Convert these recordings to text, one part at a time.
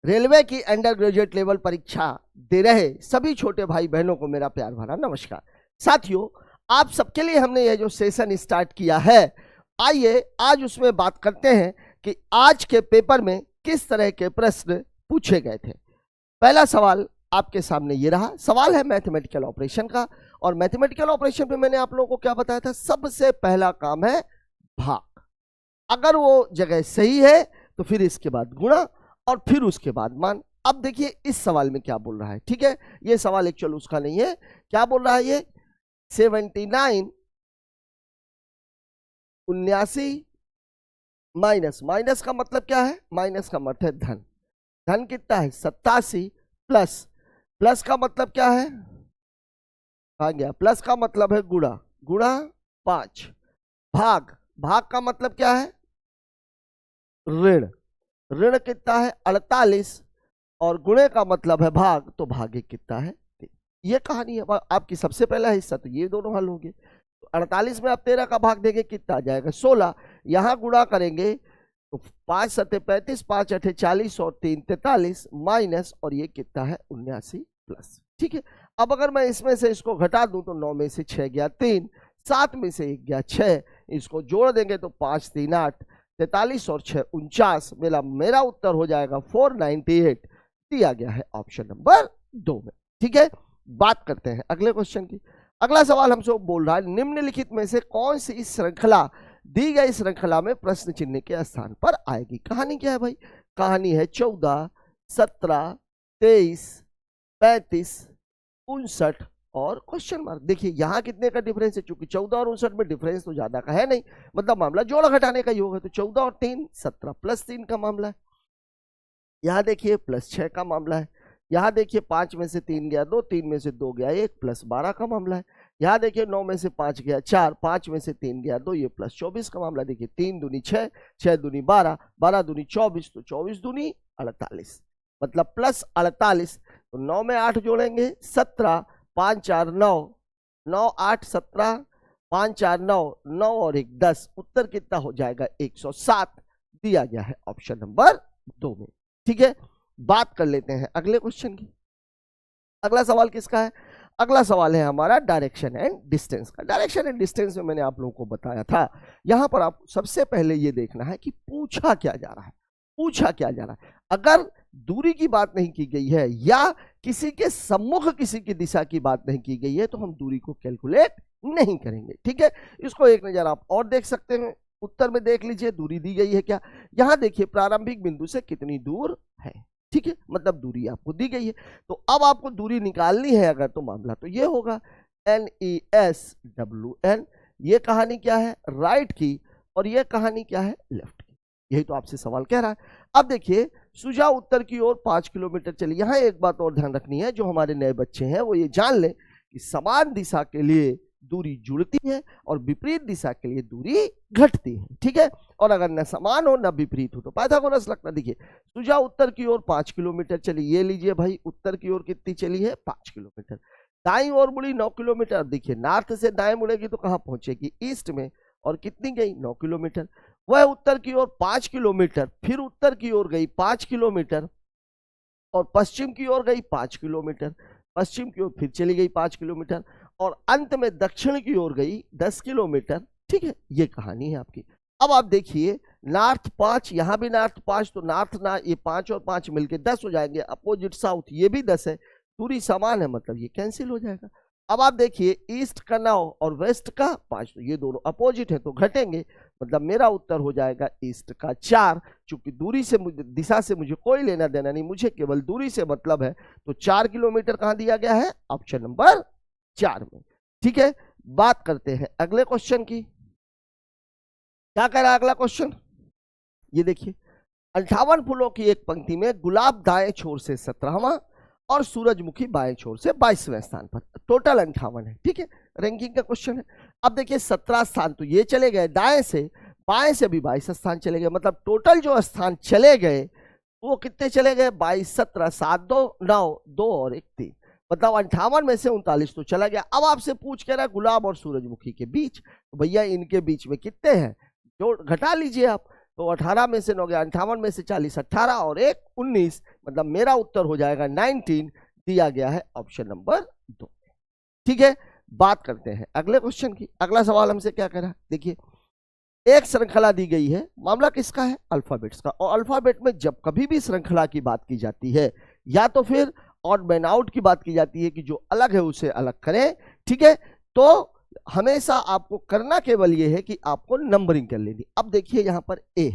Railway की under graduate level परीक्षा दे रहे सभी छोटे भाई बहनों को मेरा प्यार भरा नमस्कार। साथियों, आप सबके लिए हमने ये जो सेशन स्टार्ट किया है, आइए आज उसमें बात करते हैं कि आज के पेपर में किस तरह के प्रश्न पूछे गए थे। पहला सवाल आपके सामने ये रहा। सवाल है मैथमेटिकल ऑपरेशन का, और मैथमेटिकल ऑपरेशन पे मैंने आप लोगों को क्या बताया था, सबसे पहला काम है भाग। अगर वो जगह सही है तो फिर इसके बाद गुणा और फिर उसके बाद मान। अब देखिए इस सवाल में क्या बोल रहा है, ठीक है, ये सवाल एक्चुअल उसका नहीं है। क्या बोल रहा है ये 79 79 माइनस का मतलब क्या है, माइनस का मतलब है धन। धन कितना है 87 प्लस का मतलब क्या है, आ गया, प्लस का मतलब है गुणा 5। भाग का मतलब क्या है, ऋण कितना है 48, और गुणे का मतलब है भाग, तो भागे कितना है 3। ये कहानी है आपकी। सबसे पहला हिस्सा तो ये दोनों हल होंगे। तो 48 में आप 13 का भाग देंगे कितना आ जाएगा 16। यहां गुणा करेंगे तो 5 7 35, 5 8 40 और 3 43 माइनस, और ये कितना है 79 प्लस। ठीक है, अब अगर मैं इसमें से इसको घटा दूं तो 9 में से 6 गया 3, 7 में से 1 गया 6, इसको जोड़ देंगे तो 5 3 8, 43 और 6 49, मेरा उत्तर हो जाएगा 498। दिया गया है ऑप्शन नंबर 2 में। ठीक है, बात करते हैं अगले क्वेश्चन की। अगला सवाल हमसे बोल रहा है निम्नलिखित में से कौन सी इस श्रृंखला, दी गई श्रृंखला में प्रश्न चिन्ह के स्थान पर आएगी। कहानी क्या है भाई, कहानी है 14 17 23 35 59 और क्वेश्चन मार्क। देखिए यहां कितने का डिफरेंस है, चूंकि 14 और 59 में डिफरेंस तो ज्यादा का है नहीं, मतलब मामला जोड़ घटाने का ही होगा। तो 14 और 3 17 प्लस 3 का मामला है। यहां देखिए प्लस 6 का मामला है। यहां देखिए 5 में से 3 गया 2, 3 में से 2 गया 1, प्लस 12 का मामला है। यहां देखिए 9 में से 5 गया 4, 5 में से 3 गया 2, ये प्लस 24 का मामला। देखिए 3 दूनी 6, 6 दूनी 12, 12 दूनी 24, तो 24 दूनी 48, मतलब प्लस 48। तो 9 में 8 जोड़ेंगे 17, 5 4 9, 9 8 17, 5 4 9, 9 और 1 10, उत्तर कितना हो जाएगा 107। दिया गया है ऑप्शन नंबर 2 में। ठीक है, बात कर लेते हैं अगले क्वेश्चन की। अगला सवाल किसका है, अगला सवाल है हमारा डायरेक्शन एंड डिस्टेंस का। डायरेक्शन एंड डिस्टेंस में मैंने आप लोगों को बताया था, यहां पर आप सबसे पहले ये देखना है कि पूछा क्या जा रहा है। पूछा क्या जा रहा है, अगर दूरी की बात नहीं की गई है या किसी के सम्मुख किसी की दिशा की बात नहीं की गई है तो हम दूरी को कैलकुलेट नहीं करेंगे। ठीक है, इसको एक नजर आप और देख सकते हैं। उत्तर में देख लीजिए दूरी दी गई है क्या। यहां देखिए प्रारंभिक बिंदु से कितनी दूर है, ठीक है, मतलब दूरी आपको दी गई है। तो अब आपको दूरी निकालनी है अगर, तो मामला तो ये होगा NESWN। ये कहानी क्या है राइट की, और ये कहानी क्या है लेफ्ट की। यही तो आपसे सवाल कह रहा है। अब देखिए सुझाव उत्तर की ओर 5 किलोमीटर चलिए। यहां एक बात और ध्यान रखनी है, जो हमारे नए बच्चे हैं वो ये जान लें कि समान दिशा के लिए दूरी जुड़ती है और विपरीत दिशा के लिए दूरी घटती है। ठीक है, और अगर न समान हो न विपरीत हो तो पाइथागोरस लगता। देखिए सुझाव उत्तर की ओर 5 किलोमीटर चली, ये लीजिए भाई, उत्तर की ओर कितनी चली है 5 किलोमीटर। दाईं ओर मुड़ी 9 किलोमीटर। देखिए नॉर्थ से दाएं मुड़ेगी तो कहां पहुंचेगी ईस्ट में, और कितनी गई 9 किलोमीटर। वह उत्तर की ओर 5 किलोमीटर, फिर उत्तर की ओर गई 5 किलोमीटर, और पश्चिम की ओर गई 5 किलोमीटर, पश्चिम की ओर फिर चली गई 5 किलोमीटर, और अंत में दक्षिण की ओर गई 10 किलोमीटर। ठीक है, ये कहानी है आपकी। अब आप देखिए नॉर्थ 5, यहां भी नॉर्थ 5, तो नॉर्थ ना ये 5 और 5 मिलके 10 हो जाएंगे। अपोजिट साउथ ये भी 10 है, दूरी समान है, मतलब ये कैंसिल हो जाएगा। अब आप देखिए ईस्ट का 9 और वेस्ट का 5, तो ये दोनों अपोजिट है तो घटेंगे, मतलब मेरा उत्तर हो जाएगा ईस्ट का 4। चूंकि दूरी से दिशा से मुझे कोई लेना देना नहीं, मुझे केवल दूरी से मतलब है, तो 4 किलोमीटर कहां दिया गया है ऑप्शन नंबर 4 में। ठीक है, बात करते हैं अगले क्वेश्चन की। क्या कह रहा है अगला क्वेश्चन, ये देखिए 58 फूलों की एक पंक्ति में गुलाब दाएं छोर से 17वां और सूरजमुखी बाएं छोर से 22वें स्थान पर, टोटल 58 है। ठीक है, रैंकिंग का क्वेश्चन है। अब देखिए 17 स्थान तो ये चले गए दाएं से, बाएं से भी 22 स्थान चले गए, मतलब टोटल जो स्थान चले गए वो कितने चले गए 22 17 7 2 9 2 और 1 3, मतलब 58 में से 39 तो चला गया। अब आपसे पूछ कह रहा है गुलाब और सूरजमुखी के बीच, तो भैया इनके बीच में कितने हैं, जो घटा लीजिए आप। तो 18 में से 9 गया 58 में से 40 18 और 1 19, मतलब मेरा उत्तर हो जाएगा 19, दिया गया है ऑप्शन नंबर 2। ठीक है, बात करते हैं अगले क्वेश्चन की। अगला सवाल हमसे क्या कह रहा है, देखिए एक श्रृंखला दी गई है, मामला किसका है, अल्फाबेट्स का, और अल्फाबेट में जब कभी भी श्रृंखला की बात की जाती है या तो फिर ऑड मैन आउट की बात की जाती है कि जो अलग है उसे अलग करें, ठीक है, तो हमेशा आपको करना केवल ये है कि आपको नंबरिंग कर लेनी। अब देखिए यहाँ पर ए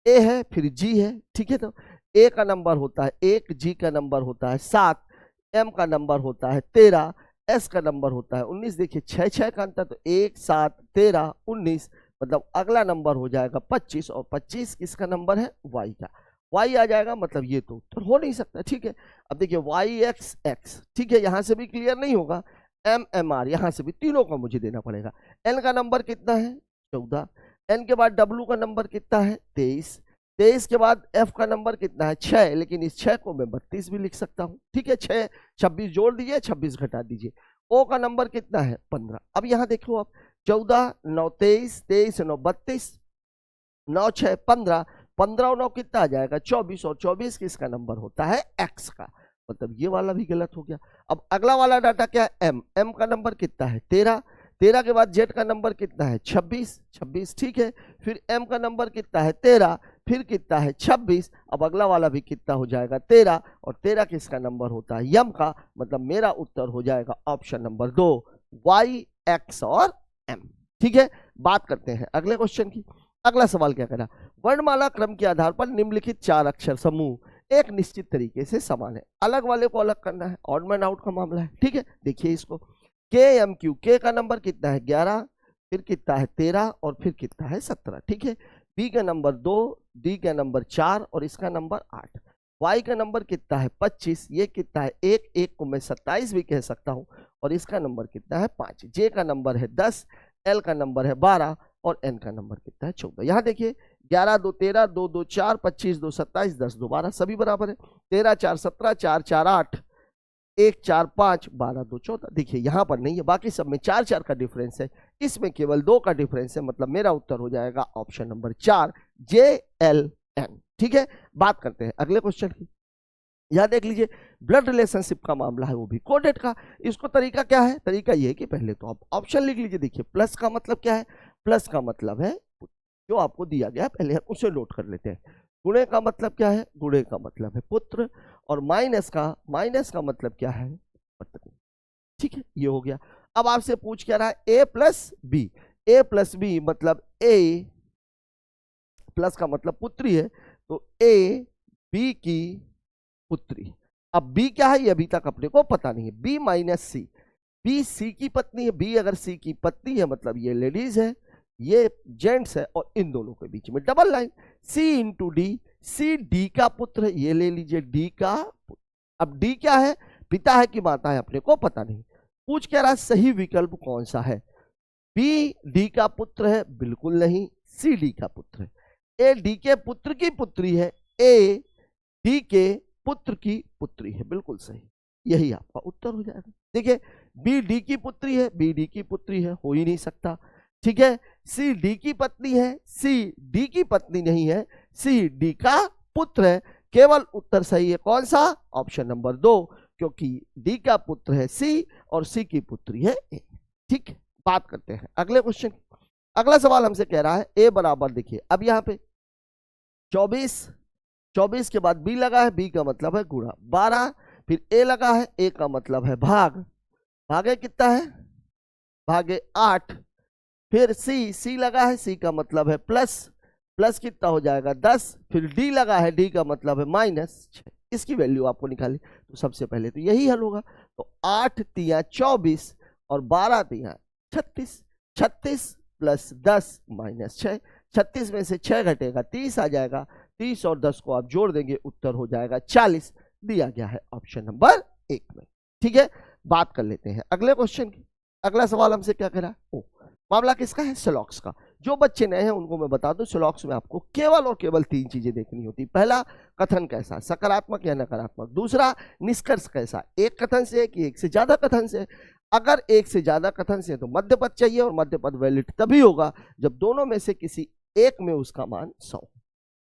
है फिर जी है, ठीक है, तो ए का नंबर होता है 1, जी का नंबर होता है 7, एम का नंबर होता है 13, एस का नंबर होता है 19। देखिए 6 का अंतर, तो 1 7 13 19, मतलब अगला नंबर हो जाएगा 25, और 25 किसका नंबर है, वाई का, वाई आ जाएगा, मतलब ये तो उत्तर हो नहीं सकता। ठीक है, अब देखिए वाई एक्स एक्स, ठीक है, यहां से भी क्लियर नहीं होगा, एम एम आर, यहां से भी तीनों का मुझे देना पड़ेगा। एन का नंबर कितना है 14, एन के बाद डब्ल्यू का नंबर कितना है 23, 23 के बाद एफ का नंबर कितना है 6, लेकिन इस 6 को मैं 32 भी लिख सकता हूं। ठीक है, 6 26 जोड़ दीजिए, 26 घटा दीजिए। ओ का नंबर कितना है 15। अब यहां देखो आप 14 9 23, 23 9 32, 9 6 15, 15 और 9 कितना आ जाएगा 24, और 24 किसका नंबर होता है एक्स का, मतलब ये वाला भी गलत हो गया। अब अगला वाला डाटा क्या है एम, एम का नंबर कितना है 13, 13 के बाद जेड का नंबर कितना है 26, 26, ठीक है, फिर एम का नंबर कितना है 13, फिर कितना है 26, अब अगला वाला भी कितना हो जाएगा 13, और 13 किसका नंबर होता है यम का, मतलब मेरा उत्तर हो जाएगा ऑप्शन नंबर 2, वाई एक्स और एम। ठीक है, बात करते हैं अगले क्वेश्चन की। अगला सवाल क्या करा, वर्णमाला क्रम के आधार पर निम्नलिखित 4 अक्षर समूह एक निश्चित तरीके से समान है, अलग वाले को अलग करना है, ऑड मैन आउट का मामला है। ठीक है, देखिए इसको, के एम क्यू, के का नंबर कितना है 11, फिर कितना है 13, और फिर कितना है 17। ठीक है, बी का नंबर 2, डी का नंबर 4, और इसका नंबर 8, वाई का नंबर कितना है 25, ये कितना है 1, 1 को मैं 27 भी कह सकता हूं, और इसका नंबर कितना है 5, जे का नंबर है 10, एल का नंबर है 12, और एन का नंबर कितना है 14। यहां देखिए 11 2 13, 2 2 4, 25 2 27, 10 2 12, सभी बराबर है, 13 4 17, 4 4 8, 1 4 5, 12 2 14। देखिए यहां पर नहीं है, बाकी सब में 4 4 का डिफरेंस है, इसमें केवल 2 का डिफरेंस है, मतलब मेरा उत्तर हो जाएगा option number 4, J L N. ठीक है, बात करते हैं अगले क्वेश्चन की। यहां देख लीजिए ब्लड रिलेशनशिप का मामला है, वो भी कोडेड का। इसको तरीका क्या है, तरीका ये है कि पहले तो आप ऑप्शन लिख लीजिए। देखिए प्लस का मतलब क्या है, प्लस का मतलब है जो आपको दिया गया पहले उसे नोट कर लेते हैं। गुणे का मतलब क्या है, गुणे का मतलब है पुत्र, और माइनस का मतलब क्या है पत्नी। ठीक है, ये हो गया। अब आपसे पूछ क्या रहा है ए प्लस बी, ए प्लस बी मतलब ए प्लस का मतलब पुत्री है, तो ए बी की पुत्री। अब बी क्या है ये अभी तक अपने को पता नहीं है, बी माइनस सी, बी सी की पत्नी है, बी अगर सी की पत्नी है मतलब ये लेडीज है, ये जेंट्स है, और इन दोनों के बीच में डबल लाइन, सी इंटू डी, सी डी का पुत्र है, ये ले लीजिए डी का पुत्र। अब डी क्या है, पिता है कि माता है अपने को पता नहीं, पूछ कह रहा सही विकल्प कौन सा है, बी डी का पुत्र है, बिल्कुल नहीं, सी डी का पुत्र है, ए डी के पुत्र की पुत्री है, ए डी के पुत्र की पुत्री है, बिल्कुल सही, यही आपका उत्तर हो जाएगा। देखिए बी डी की पुत्री है, बी डी की पुत्री है, हो ही नहीं सकता। ठीक है, सी डी की पत्नी है, सी डी की पत्नी नहीं है, सी डी का पुत्र है, केवल उत्तर सही है कौन सा, ऑप्शन नंबर 2, क्योंकि डी का पुत्र है सी और सी की पुत्री है ए। ठीक है, बात करते हैं अगले क्वेश्चन। अगला सवाल हमसे कह रहा है ए बराबर, देखिए अब यहाँ पे 24 के बाद बी लगा है, बी का मतलब है गुणा, 12 फिर ए लगा है, ए का मतलब है भाग, भागे कितना है भागे 8, फिर सी लगा है, सी का मतलब है प्लस, प्लस कितना हो जाएगा 10, फिर डी लगा है, डी का मतलब है माइनस 6, इसकी वैल्यू आपको निकाली। तो सबसे पहले तो यही हल होगा, तो 8 तिया 24 और 12 तिया 36, 36 प्लस 10 माइनस 6, 36 में से 6 घटेगा 30 आ जाएगा, 30 और 10 को आप जोड़ देंगे, उत्तर हो जाएगा 40, दिया गया है ऑप्शन नंबर 1 में। ठीक है, बात कर लेते हैं अगले क्वेश्चन की। अगला सवाल हमसे क्या कह रहा है, मामला किसका है, सिलॉक्स का। जो बच्चे नए हैं उनको मैं बता दूं, सिलॉक्स में आपको केवल और केवल 3 चीजें देखनी होती। पहला, कथन कैसा, सकारात्मक या नकारात्मक। दूसरा, निष्कर्ष कैसा, एक कथन से कि एक से ज्यादा कथन से। अगर एक से ज्यादा कथन से तो मध्य पद चाहिए, और मध्य पद वैलिड तभी होगा जब दोनों में से किसी एक में उसका मान 100।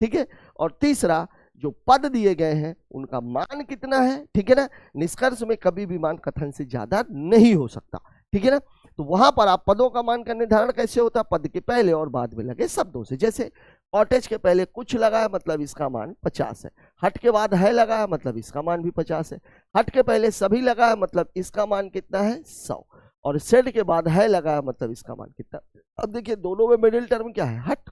ठीक है, और तीसरा जो पद दिए गए हैं उनका मान कितना है। ठीक है ना, निष्कर्ष में कभी भी मान कथन से ज्यादा नहीं हो सकता। ठीक है ना, तो वहां पर आप पदों का मान का निर्धारण कैसे होता है, पद के पहले और बाद में लगे शब्दों से। जैसे कॉटेज के पहले कुछ लगा है मतलब इसका मान 50 है, हट के बाद है लगा है मतलब इसका मान भी 50 है, हट के पहले सभी लगा है मतलब इसका मान कितना है 100, और सेट के बाद है लगा है मतलब इसका मान कितना। अब देखिए दोनों में मिडिल टर्म क्या है, हट,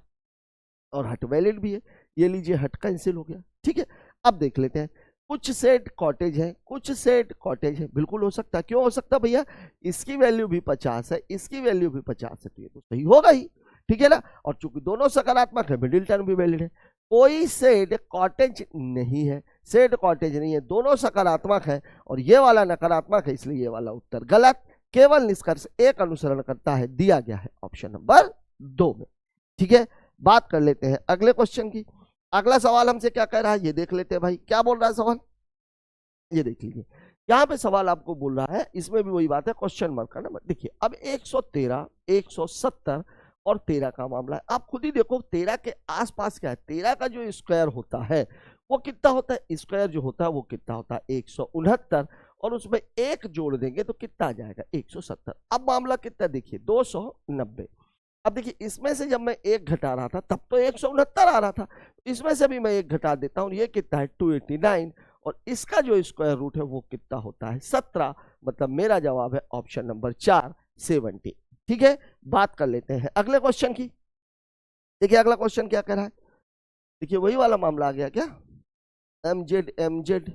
और हट वैलिड भी है, ये लीजिए हट कैंसिल हो गया। ठीक है, अब देख लेते हैं, कुछ सेट कॉटेज है, कुछ सेट कॉटेज है, बिल्कुल हो सकता है। क्यों हो सकता है भैया, इसकी वैल्यू भी 50 है, इसकी वैल्यू भी 50 है, तो ये तो सही होगा ही। ठीक है ना, और चूंकि दोनों सकारात्मक है मिडिल टर्म भी वैलिड है। कोई सेट कॉटेज नहीं है, सेट कॉटेज नहीं है, दोनों सकारात्मक है और ये वाला नकारात्मक है, इसलिए ये वाला उत्तर गलत। केवल निष्कर्ष एक अनुसरण करता है, दिया गया है ऑप्शन नंबर 2 में। ठीक है, बात कर लेते हैं अगले क्वेश्चन की। अगला सवाल हमसे क्या कह रहा है ये देख लेते हैं भाई, क्या बोल रहा है सवाल, ये देख लीजिए। यहाँ पे सवाल आपको बोल रहा है, इसमें भी वही बात है, क्वेश्चन मार्क का नंबर। देखिए अब 113, 170 और 13 का मामला है। आप खुद ही देखो 13 के आसपास क्या है, 13 का जो स्क्वायर होता है वो कितना होता है, स्क्वायर जो होता है वो कितना होता है 169, और उसमें एक जोड़ देंगे तो कितना आ जाएगा 170। अब मामला कितना देखिए 290। अब देखिए इसमें से जब मैं एक घटा रहा था तब तो 169 आ रहा था, इसमें से भी मैं एक घटा देता हूं, ये कितना है 289, और इसका जो स्क्वायर रूट है वो कितना होता है 17। मतलब मेरा जवाब है ऑप्शन नंबर 4 70। ठीक है, बात कर लेते हैं अगले क्वेश्चन की। देखिए अगला क्वेश्चन क्या कह रहा है, देखिए वही वाला मामला आ गया क्या, MZ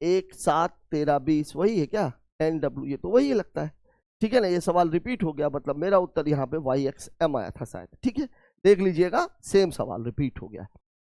1 7 13 20 वही है क्या, NW ये तो वही लगता है। ठीक है ना, ये सवाल रिपीट हो गया, मतलब मेरा उत्तर यहाँ पे YXM आया था शायद। ठीक है, देख लीजिएगा सेम सवाल रिपीट हो गया।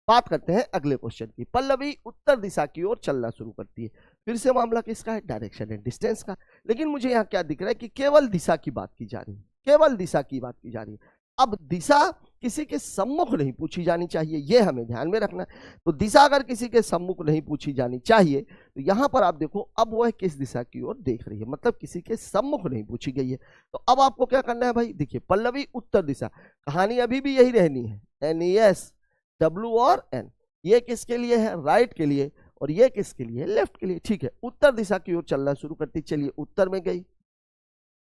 बात करते हैं अगले क्वेश्चन की। पल्लवी उत्तर दिशा की ओर चलना शुरू करती है। फिर से मामला किसका है, डायरेक्शन एंड डिस्टेंस का। लेकिन मुझे यहाँ क्या दिख रहा है कि केवल दिशा की बात की जा रही है, केवल दिशा की बात की जा रही है। अब दिशा किसी के सम्मुख नहीं पूछी जानी चाहिए, ये हमें ध्यान में रखना है। तो दिशा अगर किसी के सम्मुख नहीं पूछी जानी चाहिए तो यहां पर आप देखो अब वह किस दिशा की ओर देख रही है, मतलब किसी के सम्मुख नहीं पूछी गई है। तो अब आपको क्या करना है भाई, देखिए पल्लवी उत्तर दिशा, कहानी अभी भी यही रहनी है, NES W और N, ये किसके लिए है राइट के लिए, और ये किसके लिए लेफ्ट के लिए। ठीक है, उत्तर दिशा की ओर चलना शुरू करती, चलिए उत्तर में गई,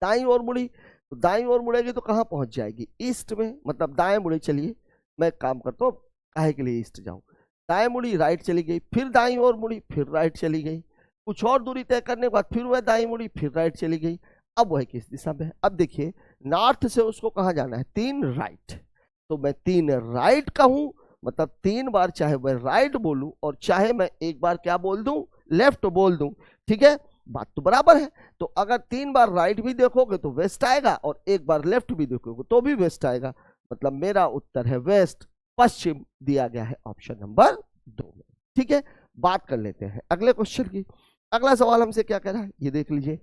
दाईं ओर मुड़ी, तो दाईं ओर मुड़ेगी तो कहाँ पहुंच जाएगी ईस्ट में, मतलब दाएं मुड़ी। चलिए मैं काम करता हूँ, काहे के लिए ईस्ट जाऊं, दाएं मुड़ी राइट चली गई, फिर दाईं ओर मुड़ी फिर राइट चली गई, कुछ और दूरी तय करने के बाद फिर वह दाईं मुड़ी फिर राइट चली गई। अब वह किस दिशा में है, अब देखिए नॉर्थ से उसको कहाँ जाना है 3 राइट, तो मैं 3 राइट कहूं, मतलब 3 बार चाहे वह राइट बोलूं और चाहे मैं एक बार क्या बोल दूं लेफ्ट बोल दूं। ठीक है, बात तो बराबर है। तो अगर 3 बार राइट भी देखोगे तो वेस्ट आएगा और एक बार लेफ्ट भी देखोगे तो भी वेस्ट आएगा, मतलब मेरा उत्तर है वेस्ट, पश्चिम, दिया गया है ऑप्शन नंबर 2 में। ठीक है, बात कर लेते हैं अगले क्वेश्चन की। अगला सवाल हमसे क्या कह रहा है ये देख लीजिए।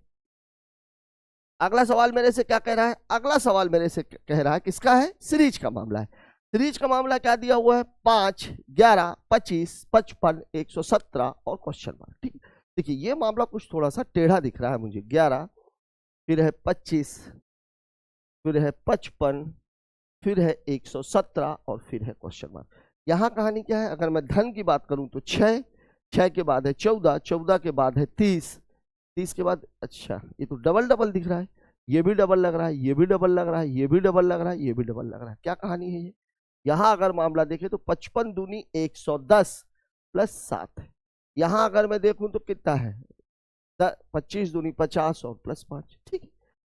अगला सवाल मेरे से क्या कह रहा है, अगला सवाल मेरे से कह रहा है किसका है, सीरीज का मामला है। सीरीज का मामला क्या दिया हुआ है 5 11 25 55 117 और क्वेश्चन मार्क। ठीक है, देखिए ये मामला कुछ थोड़ा सा टेढ़ा दिख रहा है मुझे, 11 फिर है 25 फिर है 55 फिर है 117 और फिर है क्वेश्चन मार्क। यहाँ कहानी क्या है, अगर मैं धन की बात करूं तो 6 के बाद है 14, 14 के बाद है 30, 30 के बाद, अच्छा ये तो डबल डबल दिख रहा है, ये भी डबल लग रहा है, ये भी डबल लग रहा है, ये भी डबल लग रहा है, ये भी डबल लग रहा है, क्या कहानी है ये। यहाँ अगर मामला देखें तो 55 दूनी 110 प्लस 7 है। यहाँ अगर मैं देखूं तो कितना है 25 दूनी 50 और प्लस 5। ठीक है,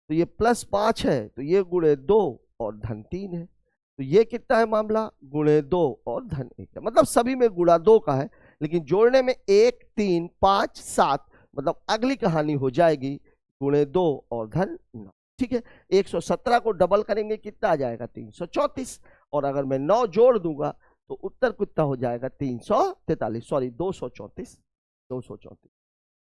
तो ये प्लस 5 है तो ये गुणे 2 और धन 3 है, तो ये कितना है मामला गुणे 2 और धन 1 है, मतलब सभी में गुणा 2 का है, लेकिन जोड़ने में 1 3 5 7, मतलब अगली कहानी हो जाएगी गुणे 2 और धन 9। ठीक है, 117 को डबल करेंगे कितना आ जाएगा 334, और अगर मैं 9 जोड़ दूंगा तो उत्तर कितना हो जाएगा 343, सॉरी 234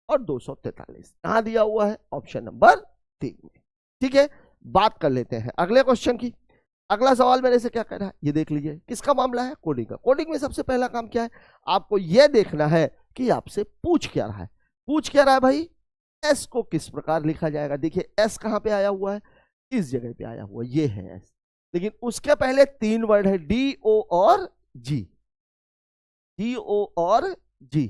और 243, कहां दिया हुआ है ऑप्शन नंबर 3 में। ठीक है, बात कर लेते हैं अगले क्वेश्चन की। अगला सवाल मेरे से क्या कह रहा है ये देख लीजिए, किसका मामला है, कोडिंग का। कोडिंग में सबसे पहला काम क्या है, आपको यह देखना है कि आपसे पूछ क्या रहा है। पूछ क्या रहा है भाई, एस को किस प्रकार लिखा जाएगा। देखिए एस कहां पे आया हुआ है, इस जगह पे आया हुआ, ये है एस। लेकिन उसके पहले 3 वर्ड है डी ओ और जी, डी ओ और जी।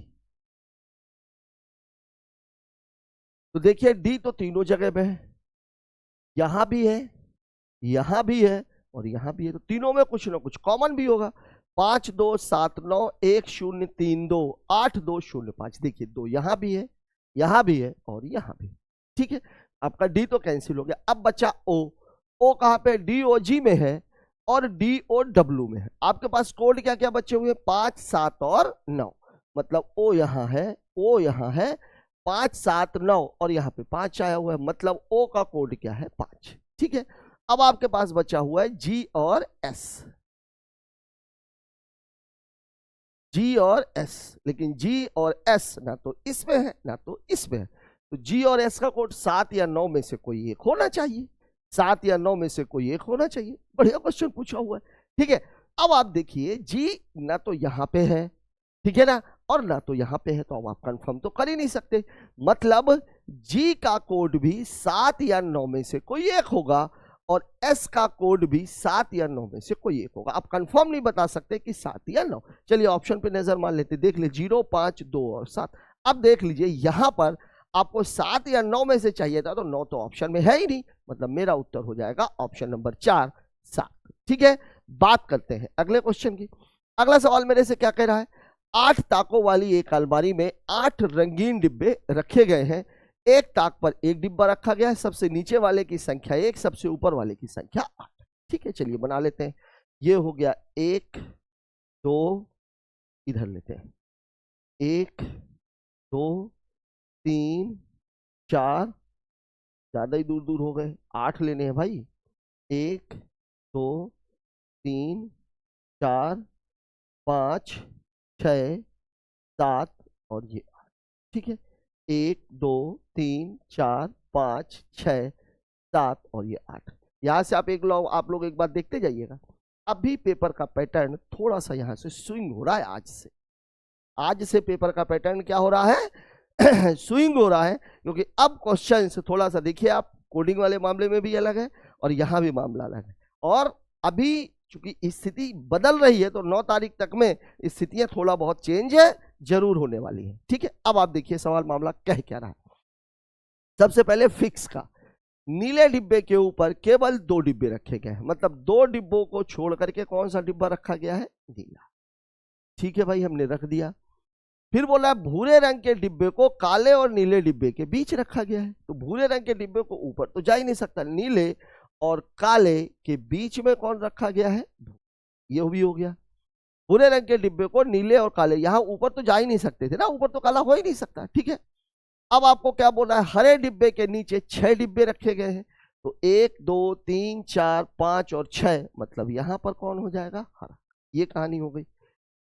तो देखिए डी तो तीनों जगह पे है, यहां भी है, यहां भी है और यहां भी है, तो तीनों में कुछ ना कुछ कॉमन भी होगा। 5 2 7 9 1 0 3 2 8 2 0 5, देखिए 2 यहां भी है, यहां भी है और यहां भी। ठीक है, आपका डी तो कैंसिल हो गया। अब बचा ओ, ओ कहां पे, डी ओ जी में है और डी ओ डब्ल्यू में है। आपके पास कोड क्या क्या बचे हुए, 5 7 और 9, मतलब ओ यहां है, ओ यहां है, 5 7 9 और यहां पे 5 आया हुआ है, मतलब ओ का कोड क्या है, 5। ठीक है, अब आपके पास बचा हुआ है जी और एस, जी और एस, लेकिन जी और एस ना तो इसमें है ना तो इसमें है, तो जी और एस का कोड 7 या 9 में से कोई एक होना चाहिए, 7 या 9 में से कोई एक होना चाहिए। बढ़िया क्वेश्चन पूछा हुआ है। ठीक है, अब आप देखिए जी ना तो यहां पे है, ठीक है ना, और ना तो यहां पे है, तो अब आप कंफर्म तो कर ही नहीं सकते, मतलब जी का कोड भी 7 या 9 में से कोई एक होगा और एस का कोड भी 7 या 9 में से कोई एक होगा। आप कंफर्म नहीं बता सकते कि 7 या 9। चलिए ऑप्शन पे नजर मार लेते, देख ले 0 5 2 और 7। अब देख लीजिए यहां पर आपको 7 या 9 में से चाहिए था, तो 9 तो ऑप्शन में है ही नहीं, मतलब मेरा उत्तर हो जाएगा ऑप्शन नंबर 4 7। ठीक है, बात करते हैं अगले क्वेश्चन की। अगला सवाल मेरे से क्या कह रहा है, 8 ताकों वाली एक अलमारी में 8 रंगीन डिब्बे रखे गए हैं, एक ताक पर एक डिब्बा रखा गया है, सबसे नीचे वाले की संख्या 1, सबसे ऊपर वाले की संख्या 8। ठीक है, चलिए बना लेते हैं। ये हो गया 1 2, इधर लेते हैं 1 2 3 4, ज्यादा ही दूर दूर हो गए, 8 लेने हैं भाई, 1 2 3 4 5 6 7 और ये 8। ठीक है, 1 2 3 4 5 6 7 और ये 8। यहां से आप लोग एक बार देखते जाइएगा, अभी पेपर का पैटर्न थोड़ा सा यहां से स्विंग हो रहा है। आज से पेपर का पैटर्न क्या हो रहा है स्विंग हो रहा है, क्योंकि अब क्वेश्चन थोड़ा सा देखिए, आप कोडिंग वाले मामले में भी अलग है और यहां भी मामला अलग है, और अभी चूंकि स्थिति बदल रही है, तो 9 तारीख तक में स्थितियां थोड़ा बहुत चेंज है जरूर होने वाली है। ठीक है, अब आप देखिए सवाल मामला कह क्या रहा है। सबसे पहले फिक्स का, नीले डिब्बे के ऊपर केवल 2 डिब्बे रखे गए हैं, मतलब 2 डिब्बों को छोड़ करके कौन सा डिब्बा रखा गया है, नीला। ठीक है भाई, हमने रख दिया। फिर बोला भूरे रंग के डिब्बे को काले और नीले डिब्बे के बीच रखा गया है, तो भूरे रंग के डिब्बे को ऊपर तो जा ही नहीं सकता, नीले और काले के बीच में कौन रखा गया है, ये भी हो गया। भूरे रंग के डिब्बे को नीले और काले, यहां ऊपर तो जा ही नहीं सकते थे ना, ऊपर तो काला हो ही नहीं सकता। ठीक है, अब आपको क्या बोलना है, हरे डिब्बे के नीचे 6 डिब्बे रखे गए हैं, तो 1 2 3 4 5 और 6, मतलब यहां पर कौन हो जाएगा, हरा। ये कहानी हो गई।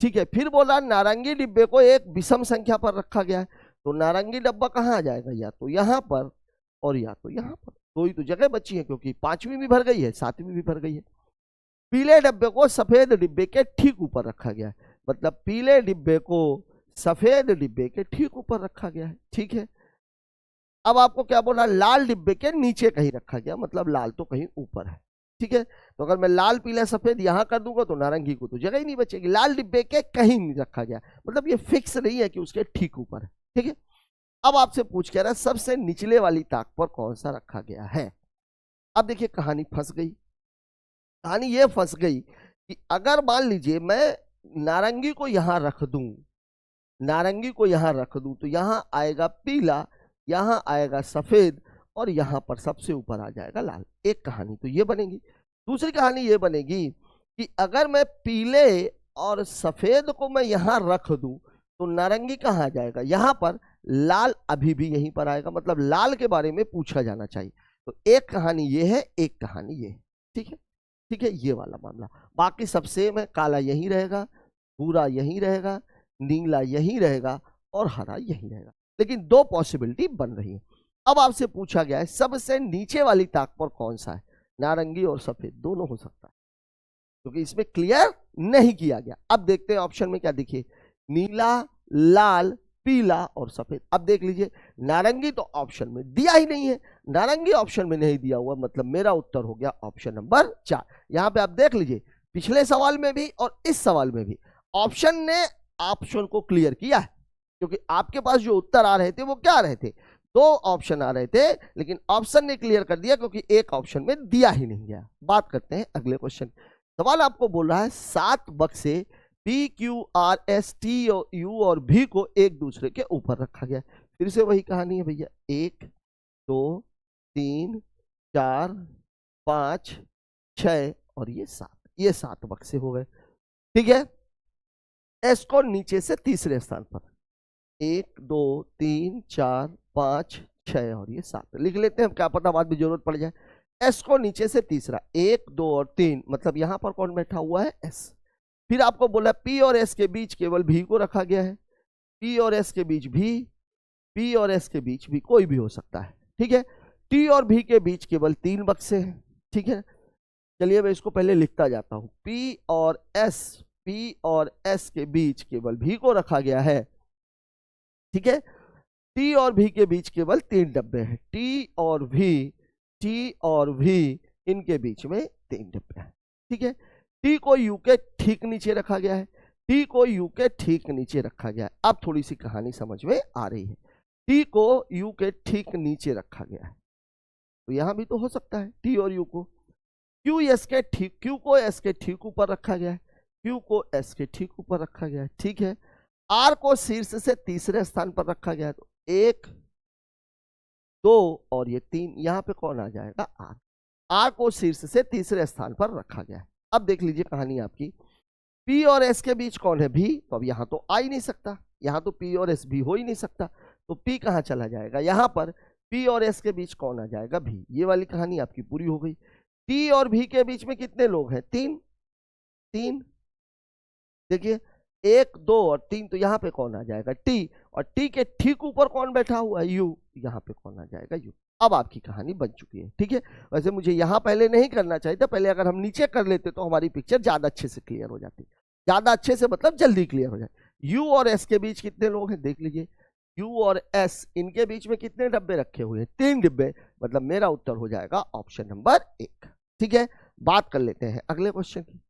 ठीक है, फिर बोला नारंगी डिब्बे को एक विषम संख्या पर रखा गया है, तो नारंगी डब्बा कहां आ जाएगा, या तो यहां पर और या तो यहां पर, दो ही तो जगह बची है, क्योंकि 5वीं भी भर गई है 7वीं भी भर गई है। पीले डिब्बे को सफेद डिब्बे के ठीक ऊपर रखा गया है, मतलब पीले डिब्बे को सफेद डिब्बे के ठीक ऊपर रखा गया है। ठीक है, अब आपको क्या बोला, लाल डिब्बे के नीचे कहीं रखा गया, मतलब लाल तो कहीं ऊपर है। ठीक है, तो अगर मैं लाल पीला सफेद यहां कर दूंगा तो नारंगी को तो जगह ही नहीं बचेगी, लाल डिब्बे के कहीं नहीं रखा गया, मतलब ये फिक्स नहीं है कि उसके ठीक ऊपर है। ठीक है, अब आपसे पूछ कह रहा है सबसे निचले वाली ताक पर कौन सा रखा गया है। अब देखिए कहानी फंस गई, कहानी ये फंस गई कि अगर मान लीजिए मैं नारंगी को यहां रख दूं, नारंगी को यहां रख दूं, तो यहां आएगा पीला, यहां आएगा सफेद और यहां पर सबसे ऊपर आ जाएगा लाल। एक कहानी तो ये बनेगी। दूसरी कहानी ये बनेगी कि अगर मैं पीले और सफेद को मैं यहां रख दूं, तो नारंगी कहां आ जाएगा, यहां पर, लाल अभी भी यहीं पर आएगा, मतलब लाल के बारे में पूछा जाना चाहिए। तो एक कहानी ये है, एक कहानी ये है। ठीक है, ठीक है, ये वाला मामला। बाकी सब सेम है, काला यहीं रहेगा, भूरा यहीं रहेगा, नीला यहीं रहेगा और हरा यहीं रहेगा, लेकिन 2 पॉसिबिलिटी बन रही है। अब आपसे पूछा गया है सबसे नीचे वाली ताक पर कौन सा है, नारंगी और सफेद दोनों हो सकता है, क्योंकि इसमें क्लियर नहीं किया गया। अब देखते हैं ऑप्शन में क्या दिखे, नीला, लाल, पीला और सफेद। अब देख लीजिए नारंगी तो ऑप्शन में दिया ही नहीं है, नारंगी ऑप्शन में नहीं दिया हुआ, मतलब मेरा उत्तर हो गया ऑप्शन नंबर 4। यहां पे आप देख लीजिए पिछले सवाल में भी और इस सवाल में भी ऑप्शन ने ऑप्शन को क्लियर किया है, क्योंकि आपके पास जो उत्तर आ रहे थे वो क्या आ रहे थे, 2 ऑप्शन आ रहे थे, लेकिन ऑप्शन ने क्लियर कर दिया क्योंकि एक ऑप्शन में दिया ही नहीं गया। बात करते हैं अगले क्वेश्चन। सवाल आपको बोल रहा है 7 बक्से P, Q, R, S, T और U और V को एक दूसरे के ऊपर रखा गया। फिर से वही कहानी है भैया, 1 2 3 4 5 6 और ये 7, ये 7 बक्से हो गए। ठीक है, S को नीचे से तीसरे स्थान पर 1 2 3 4 5 6 और ये 7 लिख लेते हैं, क्या पता बाद में जरूरत पड़ जाए। S को नीचे से तीसरा 1 2 और 3, मतलब यहां पर कौन बैठा हुआ है, S। फिर आपको बोला P और S के बीच केवल V को रखा गया है, P और S के बीच V, P और S के बीच भी कोई भी हो सकता है। ठीक है, T और V के बीच केवल 3 बक्से हैं। ठीक है, चलिए मैं इसको पहले लिखता जाता हूं, P और S के बीच केवल V को रखा गया है। ठीक है, T और V के बीच केवल 3 डब्बे हैं, T और V इनके बीच में 3 डब्बे हैं। ठीक है, T को U के ठीक नीचे रखा गया है, T को U के ठीक नीचे रखा गया है। अब थोड़ी सी कहानी समझ में आ रही है, T को U के ठीक नीचे रखा गया है, तो यहां भी तो हो सकता है T और U को, Q को S के ठीक ऊपर रखा गया है, Q को S के ठीक ऊपर रखा गया है। ठीक है, R को शीर्ष से तीसरे स्थान पर रखा गया है, तो 1 2 और ये 3, यहां पे कौन आ जाएगा, R को शीर्ष से तीसरे स्थान पर रखा गया है। अब देख लीजिए कहानी आपकी, P और S के बीच कौन है, V, तो अब यहां तो आ ही नहीं सकता, यहां तो P और S भी हो ही नहीं सकता, तो P कहां चला जाएगा, यहां पर P और S के बीच कौन आ जाएगा, V। ये वाली कहानी आपकी पूरी हो गई। T और V के बीच में कितने लोग हैं, 3, देखिए 1 2 और 3, तो यहां पे कौन आ जाएगा, T, और T के ठीक ऊपर कौन बैठा हुआ है, U, यहां पे कौन आ जाएगा, U। अब आपकी कहानी बन चुकी है। ठीक है, वैसे मुझे यहां पहले नहीं करना चाहिए था, पहले अगर हम नीचे कर लेते तो हमारी पिक्चर ज्यादा अच्छे से क्लियर हो जाती, ज्यादा अच्छे से मतलब जल्दी क्लियर हो जाए। U और S के बीच कितने लोग हैं, देख लीजिए, U और S इनके बीच में कितने डब्बे रखे हुए हैं, 3 डिब्बे, मतलब मेरा उत्तर हो जाएगा ऑप्शन नंबर 1। ठीक है, बात कर लेते हैं अगले क्वेश्चन की।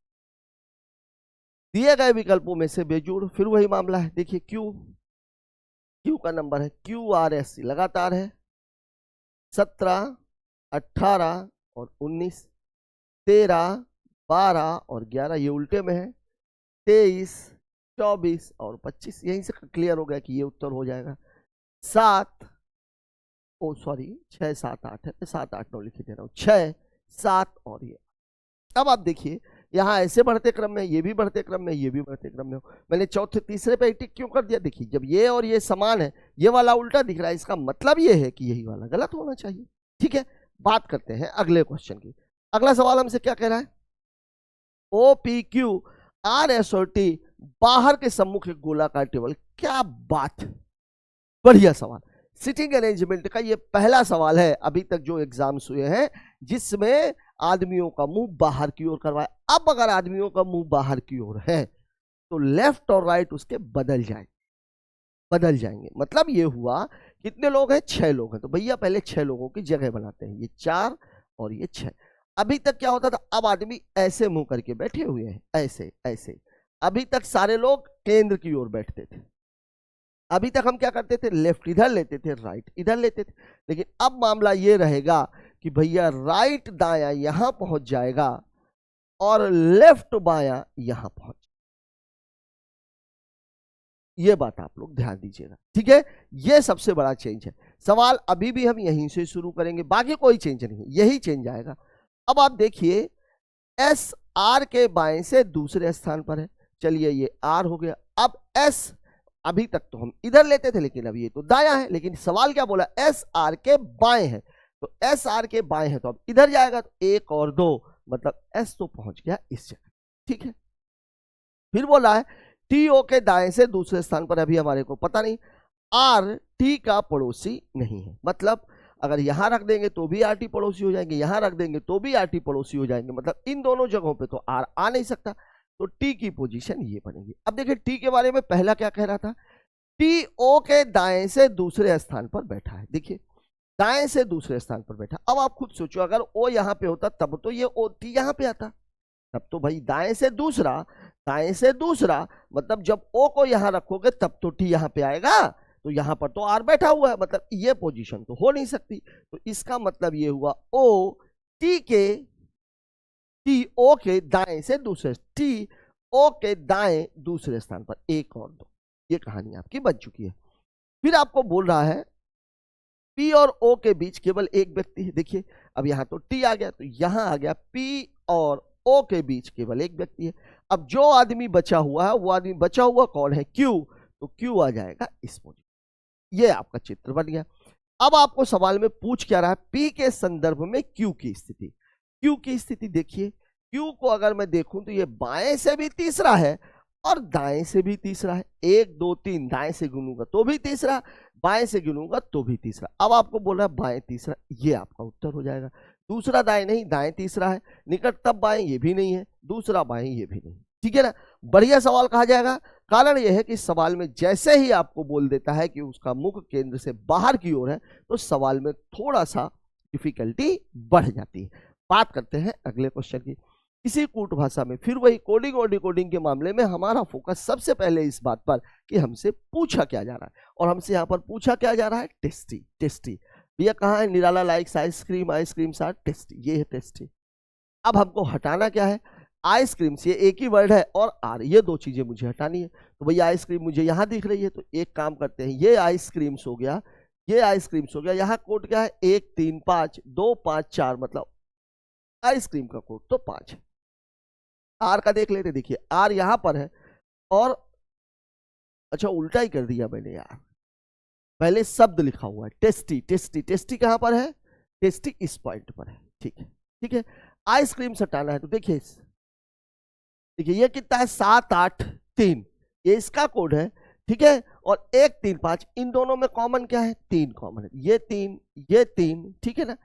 दिए गए विकल्पों में से बेजोड़, फिर वही मामला है, देखिए Q का नंबर है QRS लगातार है, 17 18 और 19, 13 12 और 11 ये उल्टे में है, 23 24 और 25, यहीं से क्लियर हो गया कि ये उत्तर हो जाएगा। 6 7 8 है, 7 8 9 लिख दे रहा हूँ, 6 7 और ये। अब आप देखिए यहाँ ऐसे बढ़ते क्रम में, ये भी बढ़ते क्रम में, ये भी बढ़ते क्रम में हो, मैंने चौथे तीसरे पे टिक क्यों कर दिया, देखिए जब ये और ये समान है, ये वाला उल्टा दिख रहा है, इसका मतलब ये है कि यही वाला गलत होना चाहिए। ठीक है, बात करते हैं अगले क्वेश्चन की। अगला सवाल हमसे क्या कह रहा है, OPQ RS और T बाहर के सम्मुख एक गोलाकार टेबल, क्या बात, बढ़िया सवाल। सिटिंग अरेंजमेंट का ये पहला सवाल है अभी तक जो एग्जाम्स हुए हैं जिसमें आदमियों का मुंह बाहर की ओर करवाया। अब अगर आदमियों का मुंह बाहर की ओर है तो लेफ्ट और राइट उसके बदल जाएंगे, मतलब ये हुआ कितने लोग हैं, 6 लोग हैं, तो भैया पहले 6 लोगों की जगह बनाते हैं, ये 4 और ये 6। अभी तक क्या होता था, अब आदमी ऐसे मुंह करके बैठे हुए हैं, ऐसे ऐसे, अभी तक सारे लोग केंद्र की ओर बैठते थे, अभी तक हम क्या करते थे, लेफ्ट इधर लेते थे, राइट इधर लेते थे, लेकिन अब मामला ये रहेगा कि भैया राइट दाया यहां पहुंच जाएगा और लेफ्ट बाया यहां पहुंच, ये बात आप लोग ध्यान दीजिएगा। ठीक है, ये सबसे बड़ा चेंज है। सवाल अभी भी हम यहीं से शुरू करेंगे, बाकी कोई चेंज नहीं है, यही चेंज आएगा। अब आप देखिए एस आर के बाएं से दूसरे स्थान पर है, चलिए ये आर हो गया। अब एस, अभी तक तो हम इधर लेते थे लेकिन अब ये तो दायां है, लेकिन सवाल क्या बोला, एस आर के बाएं है, तो एस आर के बाएं है तो अब इधर जाएगा, तो 1 और 2, मतलब एस तो पहुंच गया इस जगह। ठीक है, फिर बोला है टी ओ के दाएं से दूसरे स्थान पर, अभी हमारे को पता नहीं, आर टी का पड़ोसी नहीं है, मतलब अगर यहां रख देंगे तो भी आर टी पड़ोसी हो जाएंगे, यहां रख देंगे तो भी आर टी पड़ोसी हो जाएंगे, मतलब इन दोनों जगहों पे तो आर आ नहीं सकता, तो टी की पोजीशन ये बनेगी। अब देखिए टी के बारे में पहला क्या कह रहा था, टी ओ के दाएं से दूसरे स्थान पर बैठा है। देखिए दाएं से दूसरे स्थान पर बैठा। अब आप खुद सोचो, अगर ओ यहां पे होता तब तो ये ओ टी यहां पे आता। तब तो भाई दाएं से दूसरा मतलब जब ओ को यहां रखोगे तब तो टी यहां पे आएगा। तो यहां पर तो आर बैठा हुआ है, मतलब ये पोजीशन तो हो नहीं सकती। तो इसका मतलब ये हुआ ओ टी ओ के दाएं से दूसरे, टी ओ के दाएं दूसरे स्थान पर, एक और दो। ये कहानी आपकी बन चुकी है। फिर आपको बोल रहा है पी और ओ के बीच केवल एक व्यक्ति है। देखिए अब यहां तो टी आ गया, तो यहां आ गया पी और ओ के बीच केवल एक व्यक्ति है। अब जो आदमी बचा हुआ है, वो आदमी बचा हुआ कौन है? क्यू। तो क्यू आ जाएगा इस पोजीशन। ये आपका चित्र बन गया। अब आपको सवाल में पूछ क्या रहा है? पी के संदर्भ में क्यू की स्थिति। क्यू की स्थिति देखिए, क्यू को अगर मैं देखूं तो ये बाएं से भी तीसरा है और दाएं से भी तीसरा है। 1 2 3, दाएं से गिनूंगा तो भी तीसरा, बाएं से गिनूंगा तो भी तीसरा। अब आपको बोल रहा है बाएं तीसरा, ये आपका उत्तर हो जाएगा। दूसरा दाएं नहीं, दाएं तीसरा है। निकटतम बाएं ये भी नहीं है, दूसरा बाएं ये भी नहीं। ठीक है ना? बढ़िया सवाल कहा जाएगा। कारण यह है कि सवाल में जैसे ही आपको बोल देता है कि उसका मुख्य केंद्र से बाहर की ओर है, तो सवाल में थोड़ा सा डिफिकल्टी बढ़ जाती है। बात करते हैं अगले क्वेश्चन की। इसी कूट भाषा में फिर वही कोडिंग और डिकोडिंग के मामले में हमारा फोकस सबसे पहले इस बात पर कि हमसे पूछा क्या जा रहा है। और हमसे यहाँ पर पूछा क्या जा रहा है? टेस्टी। टेस्टी भैया कहाँ है? Nirala likes ice cream, ice cream are tasty. ये है टेस्टी। अब हमको हटाना क्या है? आइसक्रीम से एक ही वर्ड है और आर, ये दो चीजें मुझे हटानी है। तो भैया आइसक्रीम मुझे यहाँ दिख रही है, तो एक काम करते हैं, ये आइसक्रीम्स हो गया, ये आइसक्रीम्स हो गया। यहाँ कोड क्या है? 1 3 5 2 5 4, मतलब आइसक्रीम का कोड तो 5 है। आर का देख लेते। देखिए आर यहां पर है और अच्छा उल्टा ही कर दिया मैंने यार, पहले शब्द लिखा हुआ है टेस्टी। टेस्टी टेस्टी कहां पर है? टेस्टी इस पॉइंट पर है। ठीक है, ठीक है। आइसक्रीम हटाना है तो देखिए ये कितना है? 7 8 3, ये इसका कोड है। ठीक है, और 1 3 5, इन दोनों में कॉमन क्या है? 3 कॉमन है। ये 3, ठीक है ना?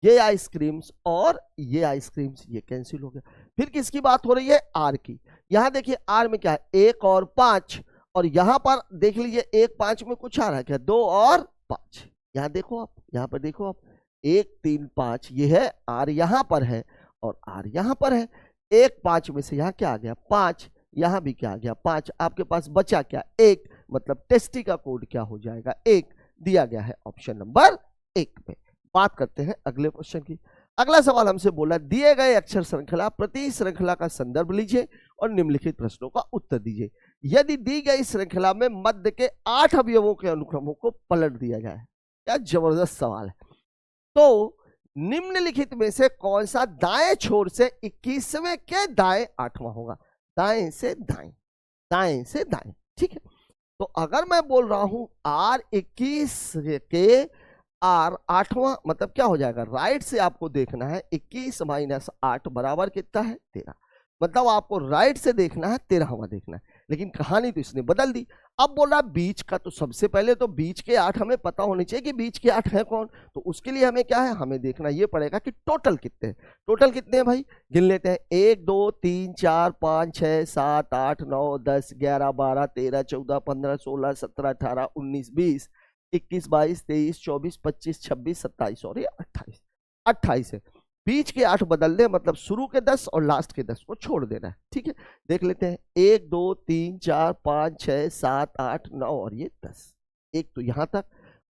ये आइसक्रीम्स और ये आइसक्रीम्स, ये कैंसिल हो गया। फिर किसकी बात हो रही है? आर की। यहां देखिए आर में क्या है? 1 और 5, और यहां पर देख लीजिए 1 5 में कुछ आ रहा है क्या? 2 और 5। यहां देखो आप, यहां पर देखो आप, 1 3 5 ये है, आर यहां पर है और आर यहां पर है। 1 5 में से यहां क्या आ गया? 5, यहां भी क्या आ गया? 5। आपके पास बचा क्या? 1, मतलब टेस्टी का कोड क्या हो जाएगा? 1 दिया गया है ऑप्शन नंबर 1 में। बात करते हैं अगले क्वेश्चन की। अगला सवाल हमसे बोला दिए गए अक्षर श्रृंखला प्रति श्रृंखला का संदर्भ लीजिए और निम्नलिखित प्रश्नों का उत्तर दीजिए। यदि दी गई श्रृंखला में मध्य के 8 अवयवों के अनुक्रमों को पलट दिया जाए। क्या जबरदस्त सवाल है। तो निम्नलिखित में से कौन सा दाएं छोर से 21वें के दाएं 8वां होगा? दाएं से दाएं, दाएं से दाएं। ठीक है, तो अगर मैं बोल रहा हूं R21 के आर 8वां, मतलब क्या हो जाएगा? राइट से आपको देखना है 21 - 8 बराबर कितना है? 13। मतलब आपको राइट से देखना है, 13वां देखना है। लेकिन कहानी तो इसने बदल दी। अब बोल रहा बीच का, तो सबसे पहले तो बीच के 8 हमें पता होनी चाहिए कि बीच के 8 है कौन। तो उसके लिए हमें क्या है? हमें देखना ये पड़ेगा कि टोटल कितने हैं। टोटल कितने हैं भाई? गिन लेते हैं। 1 2 3 4 5 6 7 8 9 10 11 12 13 14 15 16 17 18 19 20 21 22 23 24 25 26 27 और ये 28। 28 है। बीच के 8 बदल दे, मतलब शुरू के 10 और लास्ट के 10 को छोड़ देना है। ठीक है, देख लेते हैं। 1 2 3 4 5 6 7 8 9 और ये 10। एक तो यहां तक,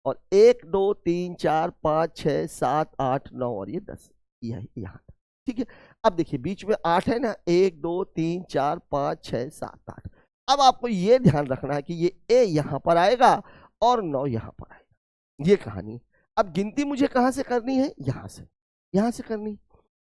और 1 2 3 4 5 6 7 8 9 और ये 10, यही यहां तक। ठीक है, अब देखिए बीच में 8 है ना, 1 2 3 4 5 6 7 8। अब आपको ये ध्यान रखना है कि ये ए यहां पर आएगा और 9 यहां पर आएगा। ये कहानी। अब गिनती मुझे कहां से करनी है? यहां से, यहां से करनी।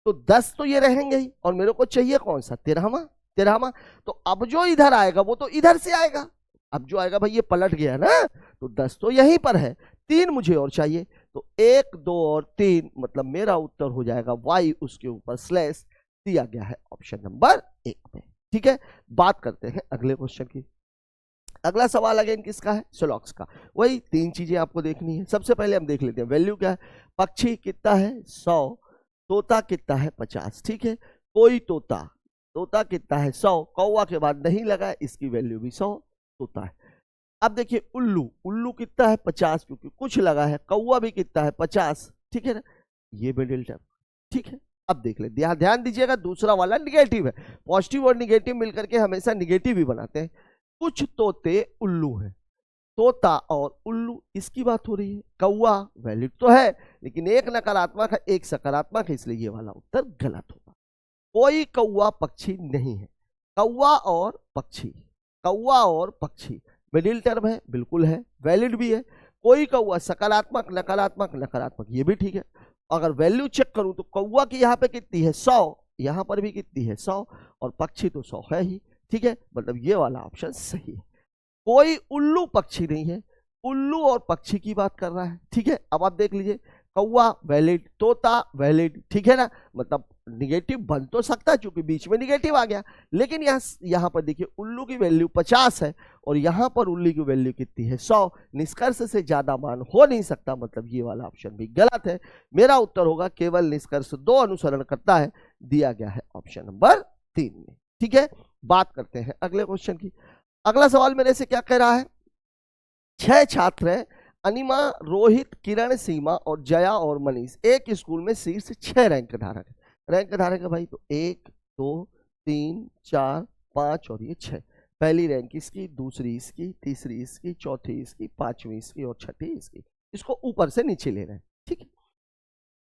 तो 10 तो ये रहेंगे ही, और मेरे को चाहिए कौन सा? 13वां। 13वां, तो अब जो इधर आएगा वो तो इधर से आएगा। अब जो आएगा भाई ये पलट गया ना, तो 10 तो यहीं पर है, 3 मुझे और चाहिए। तो 1 2 और 3, मतलब मेरा उत्तर हो जाएगा वाई, उसके ऊपर स्लैश दिया गया है ऑप्शन नंबर 1 में। ठीक है, बात करते हैं अगले क्वेश्चन की। अगला सवाल अगेन किसका है? सोलॉक्स का। वही 3 चीजें आपको देखनी है। सबसे पहले हम देख लेते हैं वैल्यू क्या है। पक्षी कितना है? 100। तोता कितना है? 50। ठीक है, कोई तोता, तोता कितना है? 100। कौवा के बाद नहीं लगा, इसकी वैल्यू भी 100 तोता है। अब देखिए उल्लू, उल्लू कितना है 50, क्योंकि कुछ लगा है। कौवा भी कितना है 50, ठीक है ना, ये मिडिल टर्म, ठीक है। अब देख ले, ध्यान दीजिएगा, दूसरा वाला निगेटिव है। पॉजिटिव और निगेटिव मिलकर के हमेशा निगेटिव ही बनाते हैं। कुछ तोते उल्लू है, तोता और उल्लू, इसकी बात हो रही है। कौवा वैलिड तो है, लेकिन एक नकारात्मक है एक सकारात्मक है, इसलिए ये वाला उत्तर गलत होगा। कोई कौवा पक्षी नहीं है। कौवा और पक्षी, कौवा और पक्षी मिडिल टर्म है, बिल्कुल है, वैलिड भी है। कोई कौवा सकारात्मक नकारात्मक नकारात्मक, ये भी ठीक है। अगर वैल्यू चेक करूं तो कौवा की यहाँ पे कितनी है 100, यहाँ पर भी कितनी है 100, और पक्षी तो 100 है ही, ठीक है। मतलब ये वाला ऑप्शन सही है। कोई उल्लू पक्षी नहीं है, उल्लू और पक्षी की बात कर रहा है, ठीक है। अब आप देख लीजिए, कौवा वैलिड, तोता वैलिड, ठीक है ना, मतलब निगेटिव बन तो सकता है क्योंकि बीच में निगेटिव आ गया, लेकिन यहाँ पर देखिए उल्लू की वैल्यू 50 है और यहाँ पर उल्लू की वैल्यू कितनी है 100, निष्कर्ष से ज्यादा मान हो नहीं सकता, मतलब ये वाला ऑप्शन भी गलत है। मेरा उत्तर होगा केवल निष्कर्ष 2 अनुसरण करता है, दिया गया है ऑप्शन नंबर 3 में, ठीक है। बात करते हैं अगले क्वेश्चन की। अगला सवाल मेरे से क्या कह रहा है, 6 छात्र हैं, अनिमा, रोहित, किरण, सीमा और जया और मनीष एक स्कूल में शीर्ष 6 रैंक धारक है। रैंक धारक है भाई, तो 1 2 3 4 5 और ये 6। पहली रैंक इसकी, दूसरी इसकी, तीसरी इसकी, चौथी इसकी, पांचवी इसकी और छठी इसकी। इसको ऊपर से नीचे ले रहे हैं, ठीक है।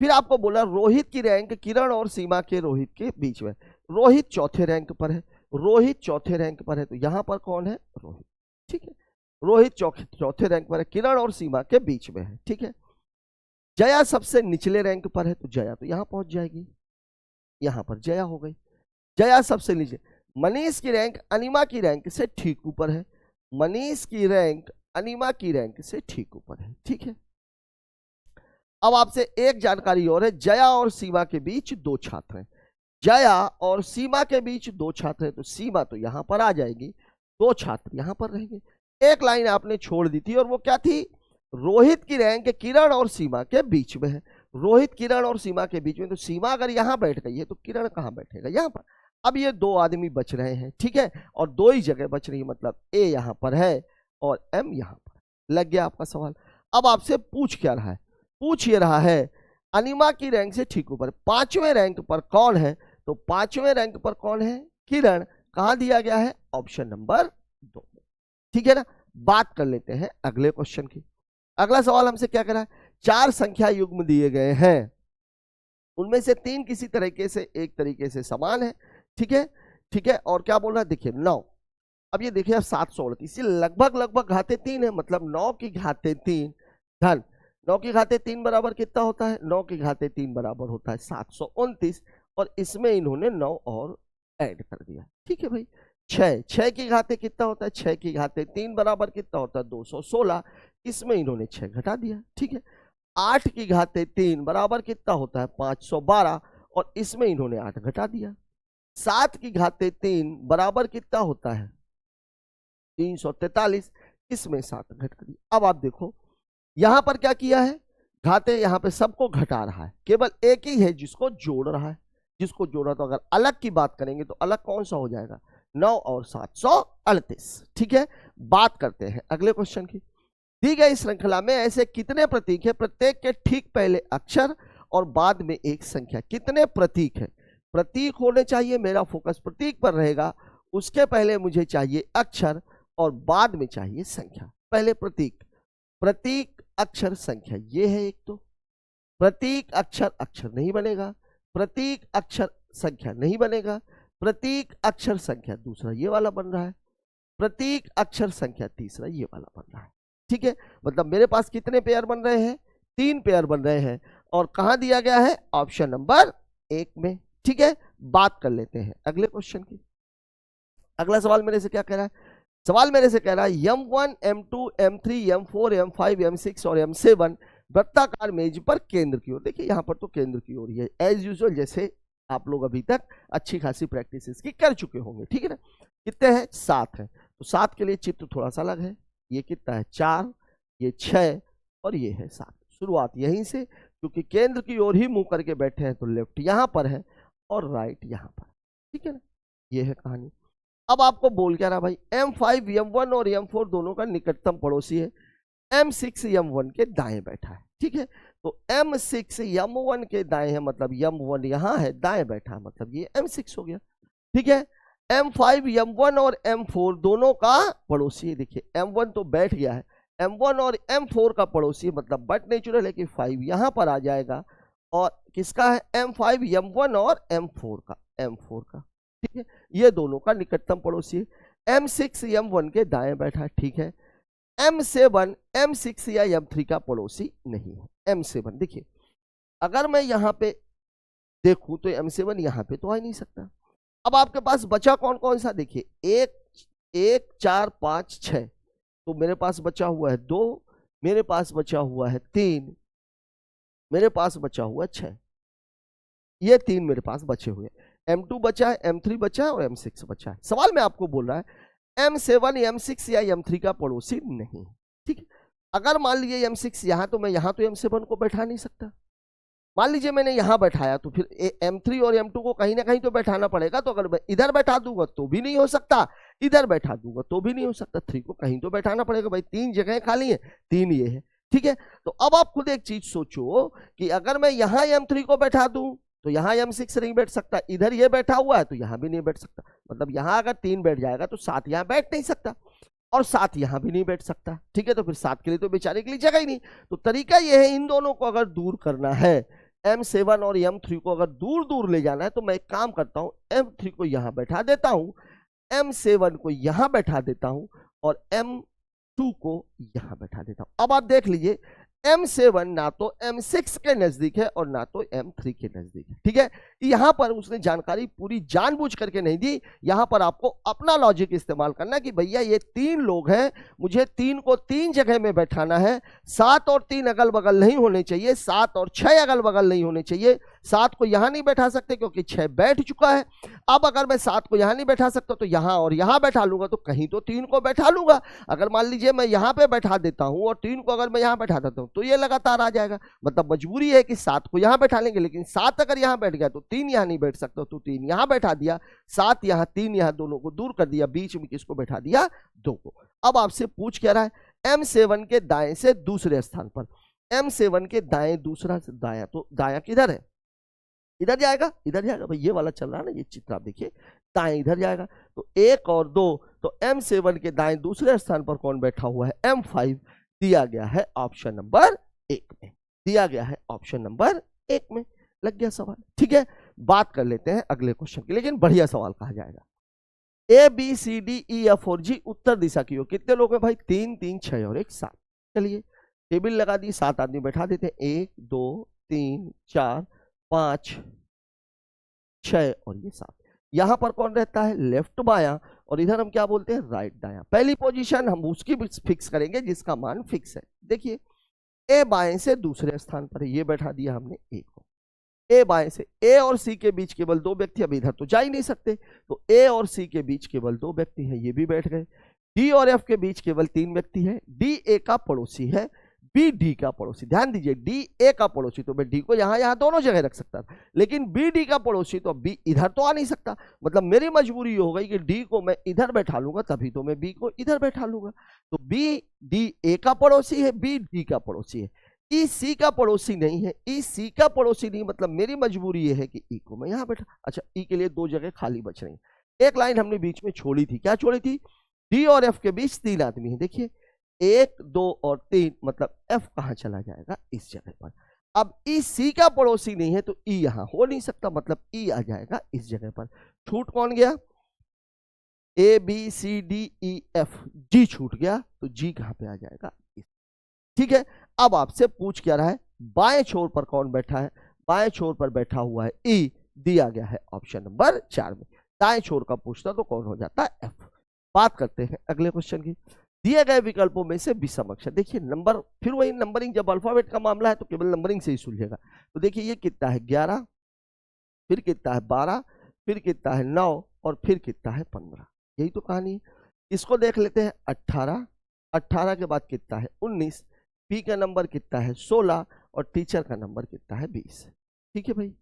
फिर आपको बोला रोहित की रैंक किरण और सीमा के रोहित के बीच में। रोहित चौथे रैंक पर है, रोहित चौथे रैंक पर है, तो यहां पर कौन है, रोहित, ठीक है। रोहित चौथे रैंक पर है, किरण और सीमा के बीच में है, ठीक है। जया सबसे निचले रैंक पर है, तो जया तो यहां पहुंच जाएगी, यहां पर जया हो गई, जया सबसे नीचे। मनीष की रैंक अनिमा की रैंक से ठीक ऊपर है, मनीष की रैंक अनिमा की रैंक से ठीक ऊपर है, ठीक है। अब आपसे एक जानकारी और है, जया और सीमा के बीच 2 छात्र हैं, जया और सीमा के बीच 2 छात्र हैं, तो सीमा तो यहां पर आ जाएगी, 2 छात्र यहां पर रहेंगे। एक लाइन आपने छोड़ दी थी और वो क्या थी, रोहित की रैंक किरण और सीमा के बीच में है, रोहित किरण और सीमा के बीच में, तो सीमा अगर यहां बैठ गई है तो किरण कहां बैठेगा, यहां पर। अब ये 2 आदमी बच रहे हैं, ठीक है, और 2 ही जगह बच रही है, मतलब ए यहां पर है और एम यहां पर। लग गया आपका सवाल। अब आपसे पूछ क्या रहा है, पूछ ये रहा है अनिमा की रैंक से ठीक ऊपर 5वें रैंक पर कौन है, तो 5वें रैंक पर कौन है, किरण। कहां दिया गया है, ऑप्शन नंबर 2, ठीक है ना। बात कर लेते हैं अगले क्वेश्चन की। अगला सवाल हमसे क्या कर रहा है, 4 संख्या युग्म दिए गए हैं, उनमें से 3 किसी तरीके से एक तरीके से समान है, ठीक है, ठीक है। और क्या बोल रहा है, देखिए 9। अब ये देखिए 738, लगभग लगभग घाते 3 है, मतलब 9 की घाते 3 धन 9 की घाते 3 बराबर कितना होता है, 9 की घाते 3 बराबर होता है 729, और इसमें इन्होंने 9 और ऐड कर दिया, ठीक है भाई। 6 की घाते कितना होता है, 6 की घाते 3 बराबर कितना होता है 216, इसमें इन्होंने 6 घटा दिया, ठीक है। 8 की घाते 3 बराबर कितना होता है 512, और इसमें इन्होंने 8 घटा दिया। 7 की घाते 3 बराबर कितना होता है 343, इसमें 7 घटा दिया। अब आप देखो यहां पर क्या किया है, घाते यहां पे सबको घटा रहा है, केवल एक ही है जिसको जोड़ रहा है, जिसको जोड़ा। तो अगर अलग की बात करेंगे तो अलग कौन सा हो जाएगा, 9 और 738, ठीक है। बात करते हैं अगले क्वेश्चन की। दी गई श्रृंखला में ऐसे कितने प्रतीक है, प्रत्येक के ठीक पहले अक्षर और बाद में एक संख्या। कितने प्रतीक है, प्रतीक होने चाहिए, मेरा फोकस प्रतीक पर रहेगा। उसके पहले मुझे चाहिए अक्षर और बाद में चाहिए संख्या। पहले प्रतीक, प्रतीक अक्षर संख्या, ये है एक। तो प्रतीक अक्षर अक्षर नहीं बनेगा, प्रतीक अक्षर संख्या नहीं बनेगा, प्रतीक अक्षर संख्या दूसरा ये वाला बन रहा है, प्रतीक अक्षर संख्या तीसरा ये वाला बन रहा है, ठीक है। मतलब मेरे पास कितने पेयर बन रहे हैं, 3 पेयर बन रहे हैं, और कहां दिया गया है, ऑप्शन नंबर 1 में, ठीक है। बात कर लेते हैं अगले क्वेश्चन की। अगला सवाल मेरे से क्या कह रहा है, सवाल मेरे से कह रहा है M1 M2 M3 M4 M5 M6 और M7 वृत्ताकार मेज पर केंद्र की ओर। देखिए यहाँ पर तो केंद्र की ओर ही है, एज यूजुअल, जैसे आप लोग अभी तक अच्छी खासी प्रैक्टिस इसकी कर चुके होंगे, ठीक है ना। कितने हैं, 7 हैं, तो 7 के लिए चित्र थोड़ा सा अलग है। ये कितना है 4, ये 6 और ये है 7। शुरुआत यहीं से, क्योंकि केंद्र की ओर ही मुंह करके बैठे हैं, तो लेफ्ट यहाँ पर है और राइट यहाँ पर, ठीक है ना। ये है कहानी। अब आपको बोल क्या रहा भाई, M5 M1 और M4 दोनों का निकटतम पड़ोसी है, M6 M1 के दाएं बैठा है। ठीक है, तो M6 M1 के दाएं है, मतलब M1 यहां है, दाएं बैठा है, मतलब ये M6 हो गया। ठीक है, M5 M1 और M4 दोनों का पड़ोसी है। देखिए M1 तो बैठ गया है, M1 और M4 का पड़ोसी, मतलब बट नेचुरल है कि 5 यहां पर आ जाएगा, और किसका है, M5 M1 और M4 का, M4 का। ठीक है, ये दोनों का निकटतम पड़ोसी है। M6 M1 के दाएं बैठा है। ठीक है, M7 M6 या M3 का पड़ोसी नहीं है। M7 देखिए, अगर मैं यहां पे देखूं तो M7 यहां पे तो आ ही नहीं सकता। अब आपके पास बचा कौन कौन सा, देखिए 1 4 5 6, तो मेरे पास बचा हुआ है 2, मेरे पास बचा हुआ है 3, मेरे पास बचा हुआ है 6, ये 3 मेरे पास बचे हुए। M2 बचा है, M3 बचा है और M6 बचा है। सवाल में आपको बोल रहा है M7 M6 या M3 का पड़ोसी नहीं। ठीक है, अगर मान लीजिए M6 यहां, तो मैं यहां तो M7 को बैठा नहीं सकता। मान लीजिए मैंने यहां बैठाया, तो फिर M3 और M2 को कहीं ना कहीं तो बैठाना पड़ेगा। तो अगर मैं इधर बैठा दूंगा तो भी नहीं हो सकता, इधर बैठा दूंगा तो भी नहीं हो सकता, 3 को कहीं तो बैठाना पड़ेगा भाई, 3 जगह खाली है, 3 ये है। ठीक है, तो अब आप खुद एक चीज सोचो कि अगर मैं यहां M3 को बैठा दूं तो यहां M6 नहीं बैठ सकता, इधर ये बैठा हुआ है तो यहां भी नहीं बैठ सकता, मतलब यहां अगर 3 बैठ जाएगा तो 7 यहां बैठ नहीं सकता, और 7 यहां भी नहीं बैठ सकता। ठीक है, तो फिर 7 के लिए तो बेचारे के लिए जगह ही नहीं। तो तरीका यह है, इन दोनों को अगर दूर करना है, M7 और M3 को अगर दूर दूर ले जाना है, तो मैं एक काम करता हूं, M3 को यहां बैठा देता हूं, M7 को यहां बैठा देता हूं, और M2 को यहां बैठा देता हूं। अब आप देख लीजिए, M7 ना तो M6 के नजदीक है और ना तो M3 के नजदीक है। ठीक है, यहां पर उसने जानकारी पूरी जानबूझ करके नहीं दी, यहां पर आपको अपना लॉजिक इस्तेमाल करना कि भैया ये 3 लोग हैं, मुझे 3 को 3 जगह में बैठाना है, 7 और 3 अगल बगल नहीं होने चाहिए, 7 और 6 अगल बगल नहीं होने चाहिए, 7 को यहां नहीं बैठा सकते क्योंकि 6 बैठ चुका है। अब अगर मैं 7 को यहां नहीं बैठा सकता तो यहां और यहां बैठा लूंगा, तो कहीं तो 3 को बैठा लूंगा। अगर मान लीजिए मैं यहां पे बैठा देता हूं और 3 को अगर मैं यहां बैठा देता हूं तो ये लगातार आ जाएगा, मतलब मजबूरी है कि 7 को यहां बैठा लेंगे, लेकिन 7 अगर यहां बैठ गया तो 3 यहां नहीं बैठ सकता, तो 3 यहां बैठा दिया, 7 यहां 3 यहां, दोनों को दूर कर दिया, बीच में किसको बैठा दिया, 2 को। अब आपसे पूछ क्या रहा है, M7 के दाएं से दूसरे स्थान पर, M7 के दाएं दूसरा से दाया, तो दाया किधर है, इधर जाएगा, इधर जाएगा भाई, ये वाला चल रहा है ना, ये चित्र आप देखिए, दाएं इधर जाएगा, तो 1 और 2, तो M7 के दाएं दूसरे स्थान पर कौन बैठा हुआ है, M5 दिया गया है ऑप्शन नंबर 1 में, दिया गया है ऑप्शन नंबर 1 में। लग गया सवाल। ठीक है, बात कर लेते हैं अगले क्वेश्चन की, लेकिन बढ़िया सवाल कहा जाएगा। ABCDEF और G उत्तर दिशा की ओर कितने लोग हैं भाई, 3 3 6 और 1 7। चलिए टेबल लगा दी, 7 आदमी बैठा देते हैं, 1 2 3 4 5 6 और ये 7। यहां पर कौन रहता है, लेफ्ट बाया, और इधर हम क्या बोलते हैं, राइट दाया। पहली पोजीशन हम उसकी फिक्स करेंगे जिसका मान फिक्स है। देखिए ए बाएं से दूसरे स्थान पर है, ये बैठा दिया हमने ए को। ए बाएं से, ए और सी के बीच केवल 2 व्यक्ति, अब इधर तो जा ही नहीं सकते, तो ए और सी के बीच केवल 2 व्यक्ति हैं, ये भी बैठ गए। डी और एफ के बीच केवल 3 व्यक्ति हैं, डी ए का पड़ोसी है, बी डी का पड़ोसी। ध्यान दीजिए, डी ए का पड़ोसी, तो मैं डी को यहां यहां दोनों जगह रख सकता था, लेकिन बी डी का पड़ोसी, तो बी इधर तो आ नहीं सकता, मतलब मेरी मजबूरी हो गई कि डी को मैं इधर बैठा लूंगा, तभी तो मैं बी को इधर बैठा लूंगा। तो बी डी ए का पड़ोसी है, बी डी का पड़ोसी है, ई सी का पड़ोसी नहीं है, ई सी का पड़ोसी नहीं, मतलब मेरी मजबूरी ये है कि ई को मैं यहां बैठा। अच्छा, ई के लिए 2 जगह खाली बच रही है। एक लाइन हमने बीच में छोड़ी थी, क्या छोड़ी थी, डी और एफ के बीच 3 आदमी है, देखिए 1 2 और 3, मतलब एफ कहां चला जाएगा, इस जगह पर। अब ई सी का पड़ोसी नहीं है तो ई यहां हो नहीं सकता, मतलब ई आ जाएगा इस जगह पर। छूट कौन गया, A B C D E F, G छूट गया, तो जी कहां पे आ जाएगा, इस। ठीक है, अब आपसे पूछ क्या रहा है, बाएं छोर पर कौन बैठा है, बाएं छोर पर बैठा हुआ है ई, दिया गया है ऑप्शन नंबर 4 में। दाएं छोर का पूछता तो कौन हो जाता है, एफ। बात करते हैं अगले क्वेश्चन की। दिए गए विकल्पों में से विषम अक्षर, देखिए नंबर, फिर वही नंबरिंग, जब अल्फाबेट का मामला है तो केवल नंबरिंग से ही सुलझेगा। तो देखिए ये कितना है, 11, फिर कितना है 12, फिर कितना है 9, और फिर कितना है 15। यही तो कहानी है। इसको देख लेते हैं, 18, 18 के बाद कितना है 19, पी का नंबर कितना है 16, और टीचर का नंबर कितना है 20। ठीक है भाई,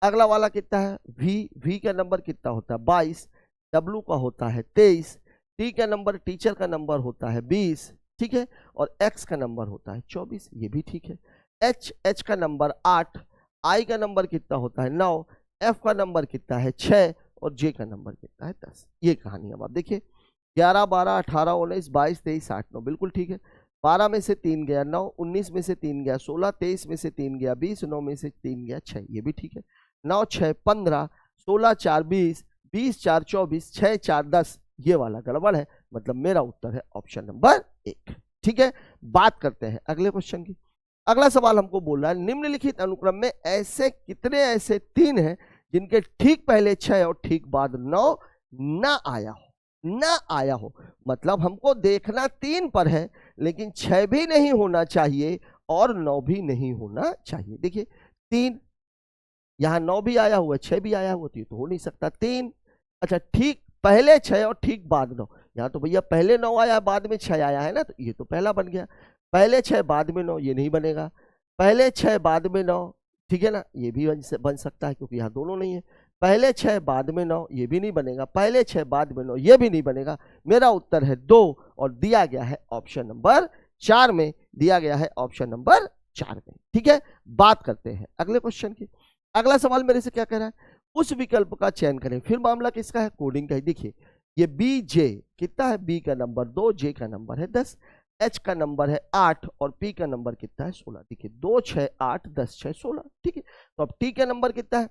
अगला वाला कितना है वी, वी का नंबर कितना होता है 22, W का होता है 23, T का नंबर टीचर का नंबर होता है 20, ठीक है, और X का नंबर होता है 24, ये भी ठीक है। H का नंबर 8, I का नंबर कितना होता है 9, F का नंबर कितना है 6 और J का नंबर कितना है 10। ये कहानी। अब आप देखिए 11, 12, 18, 19, 22, 23, 8, 9 बिल्कुल ठीक है। 12 में से 3 गया 9, 19 में से 3 गया 16, 23 में से 3 गया 20, 9 में से 3 गया 6, ये भी ठीक है। 9 6 15, 16 4 20, 20 4 24, 6 4 10, ये वाला गड़बड़ है, मतलब मेरा उत्तर है ऑप्शन नंबर 1। ठीक है, बात करते हैं अगले क्वेश्चन की। अगला सवाल हमको बोल रहा है निम्नलिखित अनुक्रम में ऐसे कितने ऐसे 3 हैं जिनके ठीक पहले 6 और ठीक बाद 9 ना आया हो, ना आया हो, मतलब हमको देखना 3 पर है, लेकिन 6 भी नहीं होना चाहिए और 9 भी नहीं होना चाहिए। देखिए 3, यहां 9 भी आया हुआ, 6 भी आया हुआ, तो हो नहीं सकता 3। अच्छा, ठीक पहले 6 और ठीक बाद 9, यहाँ तो भैया पहले 9 आया बाद में 6 आया है ना, तो ये तो पहला बन गया। पहले 6 बाद में 9, ये नहीं बनेगा। पहले 6 बाद में 9, ठीक है ना, ये भी बन सकता है क्योंकि यहाँ दोनों नहीं है। पहले 6 बाद में 9, ये भी नहीं बनेगा। पहले 6 बाद में 9, ये भी नहीं बनेगा। मेरा उत्तर है 2 और दिया गया है ऑप्शन नंबर 4 में, दिया गया है ऑप्शन नंबर 4 में। ठीक है, बात करते हैं अगले क्वेश्चन की। अगला सवाल मेरे से क्या कह रहा है, उस विकल्प का चयन करें। फिर मामला किसका है, कोडिंग का है। देखिए ये बी जे कितना है, बी का नंबर 2, जे का नंबर है 10, एच का नंबर है 8 और पी का नंबर कितना है 16। देखिए 2 6 8 10 6 16, ठीक है। तो अब टी का नंबर कितना है,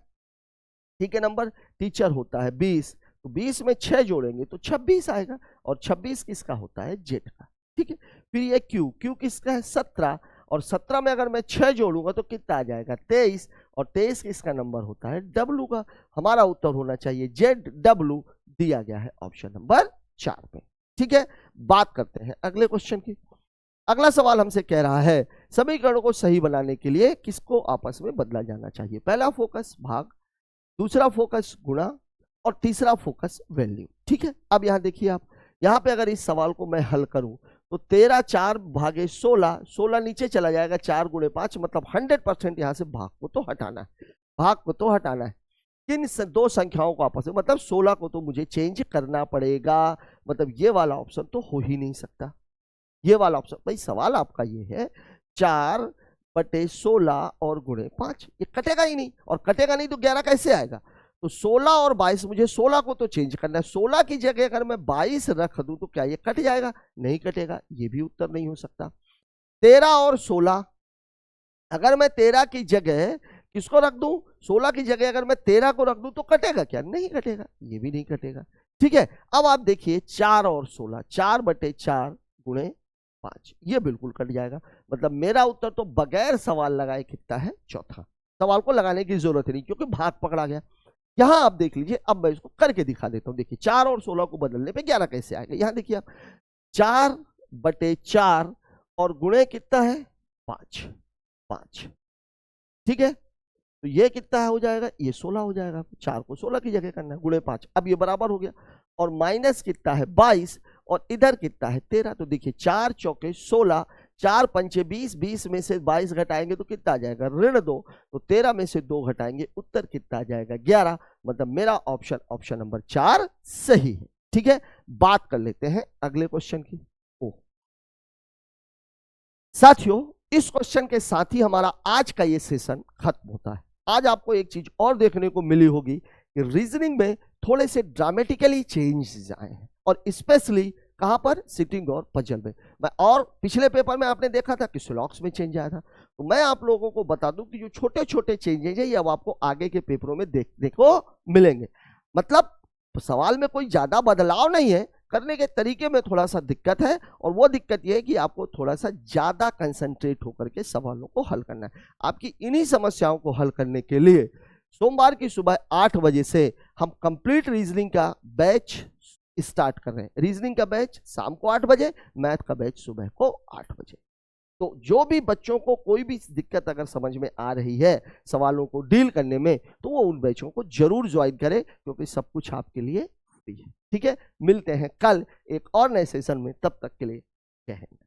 टी का नंबर टीचर होता है 20, तो 20 में 6 जोड़ेंगे तो 26 आएगा, और 26 किसका होता है, जेड का, ठीक है। फिर ये क्यू, क्यू किसका है 17, और 17 में अगर मैं 6 जोड़ूंगा तो कितना आ जाएगा 23, और 23 किसका नंबर होता है, डब्लू का। हमारा उत्तर होना चाहिए जेड डब्लू, दिया गया है ऑप्शन नंबर 4 में। ठीक है, बात करते हैं अगले क्वेश्चन की। अगला सवाल हमसे कह रहा है समीकरणों को सही बनाने के लिए किसको आपस में बदला जाना चाहिए। पहला फोकस भाग, दूसरा फोकस गुणा, और तीसरा फोकस वैल्यू। ठीक है, अब यहां देखिए आप, यहां पे अगर इस सवाल को मैं हल करूं तो 13 4 भागे 16, 16 नीचे चला जाएगा, 4 गुणे 5, मतलब 100% यहां से भाग को तो हटाना है, भाग को तो हटाना है। किन दो संख्याओं को आपस में, मतलब 16 को तो मुझे चेंज करना पड़ेगा, मतलब ये वाला ऑप्शन तो हो ही नहीं सकता, ये वाला ऑप्शन। भाई सवाल आपका ये है 4/16 और गुणे 5, ये कटेगा ही नहीं, और कटेगा नहीं तो 11 कैसे आएगा। तो 16 और 22, मुझे 16 को तो चेंज करना है, 16 की जगह अगर मैं 22 रख दूं तो क्या ये कट जाएगा, नहीं कटेगा, ये भी उत्तर नहीं हो सकता। 13 और 16, अगर मैं 13 की जगह किसको रख दूं, 16 की जगह अगर मैं 13 को रख दूं तो कटेगा क्या, नहीं कटेगा, ये भी नहीं कटेगा। ठीक है, अब आप देखिए 4 और 16, 4/4 गुणे 5, ये बिल्कुल कट जाएगा, मतलब मेरा उत्तर तो बगैर सवाल लगाए कितना है, चौथा। सवाल को लगाने की जरूरत नहीं क्योंकि भाग पकड़ा गया। यहां आप देख लीजिए, अब मैं इसको करके दिखा देता हूं। देखिए 4 और 16 को बदलने पे 11 कैसे आएगा, यहां देखिए आप 4/4 और गुणे कितना है 5, 5, ठीक है। तो ये कितना हो जाएगा, ये 16 हो जाएगा, 4 को 16 की जगह करना है, गुणे 5, अब ये बराबर हो गया, और माइनस कितना है 22, और इधर कितना है 13। तो देखिए 4 चौके 16, 4 पंचे 20, 20 में से 22 घटाएंगे तो कितना आ जाएगा -2, तो 13 में से 2 घटाएंगे, उत्तर कितना आ जाएगा 11, मतलब मेरा ऑप्शन नंबर 4 सही है। ठीक है, बात कर लेते हैं अगले क्वेश्चन की। साथियों इस क्वेश्चन के साथ ही हमारा आज का ये सेशन खत्म होता है। आज आपको एक चीज और देखने को मिली होगी कि रीजनिंग में थोड़े से ड्रामेटिकली चेंजेस आए हैं, और स्पेशली कहां पर, सिटिंग और पजल में। और पिछले पेपर में आपने देखा था कि सिलॉक्स में चेंज आया था, तो मैं आप लोगों को बता दूं कि जो छोटे छोटे चेंजेस है ये अब आपको आगे के पेपरों में देखने को मिलेंगे। मतलब सवाल में कोई ज्यादा बदलाव नहीं है, करने के तरीके में थोड़ा सा दिक्कत है, और वो दिक्कत ये है कि आपको थोड़ा सा ज्यादा कंसंट्रेट होकर के सवालों को हल करना है। आपकी इन्हीं समस्याओं को हल करने के लिए सोमवार की सुबह 8 बजे से हम कंप्लीट रीजनिंग का बैच स्टार्ट कर रहे हैं। रीजनिंग का बैच शाम को 8 बजे, मैथ का बैच सुबह को 8 बजे। तो जो भी बच्चों को कोई भी दिक्कत अगर समझ में आ रही है सवालों को डील करने में, तो वो उन बैचों को जरूर ज्वाइन करें, क्योंकि सब कुछ आपके लिए फ्री है। ठीक है, मिलते हैं कल एक और नए सेशन में, तब तक के लिए जय हिंद।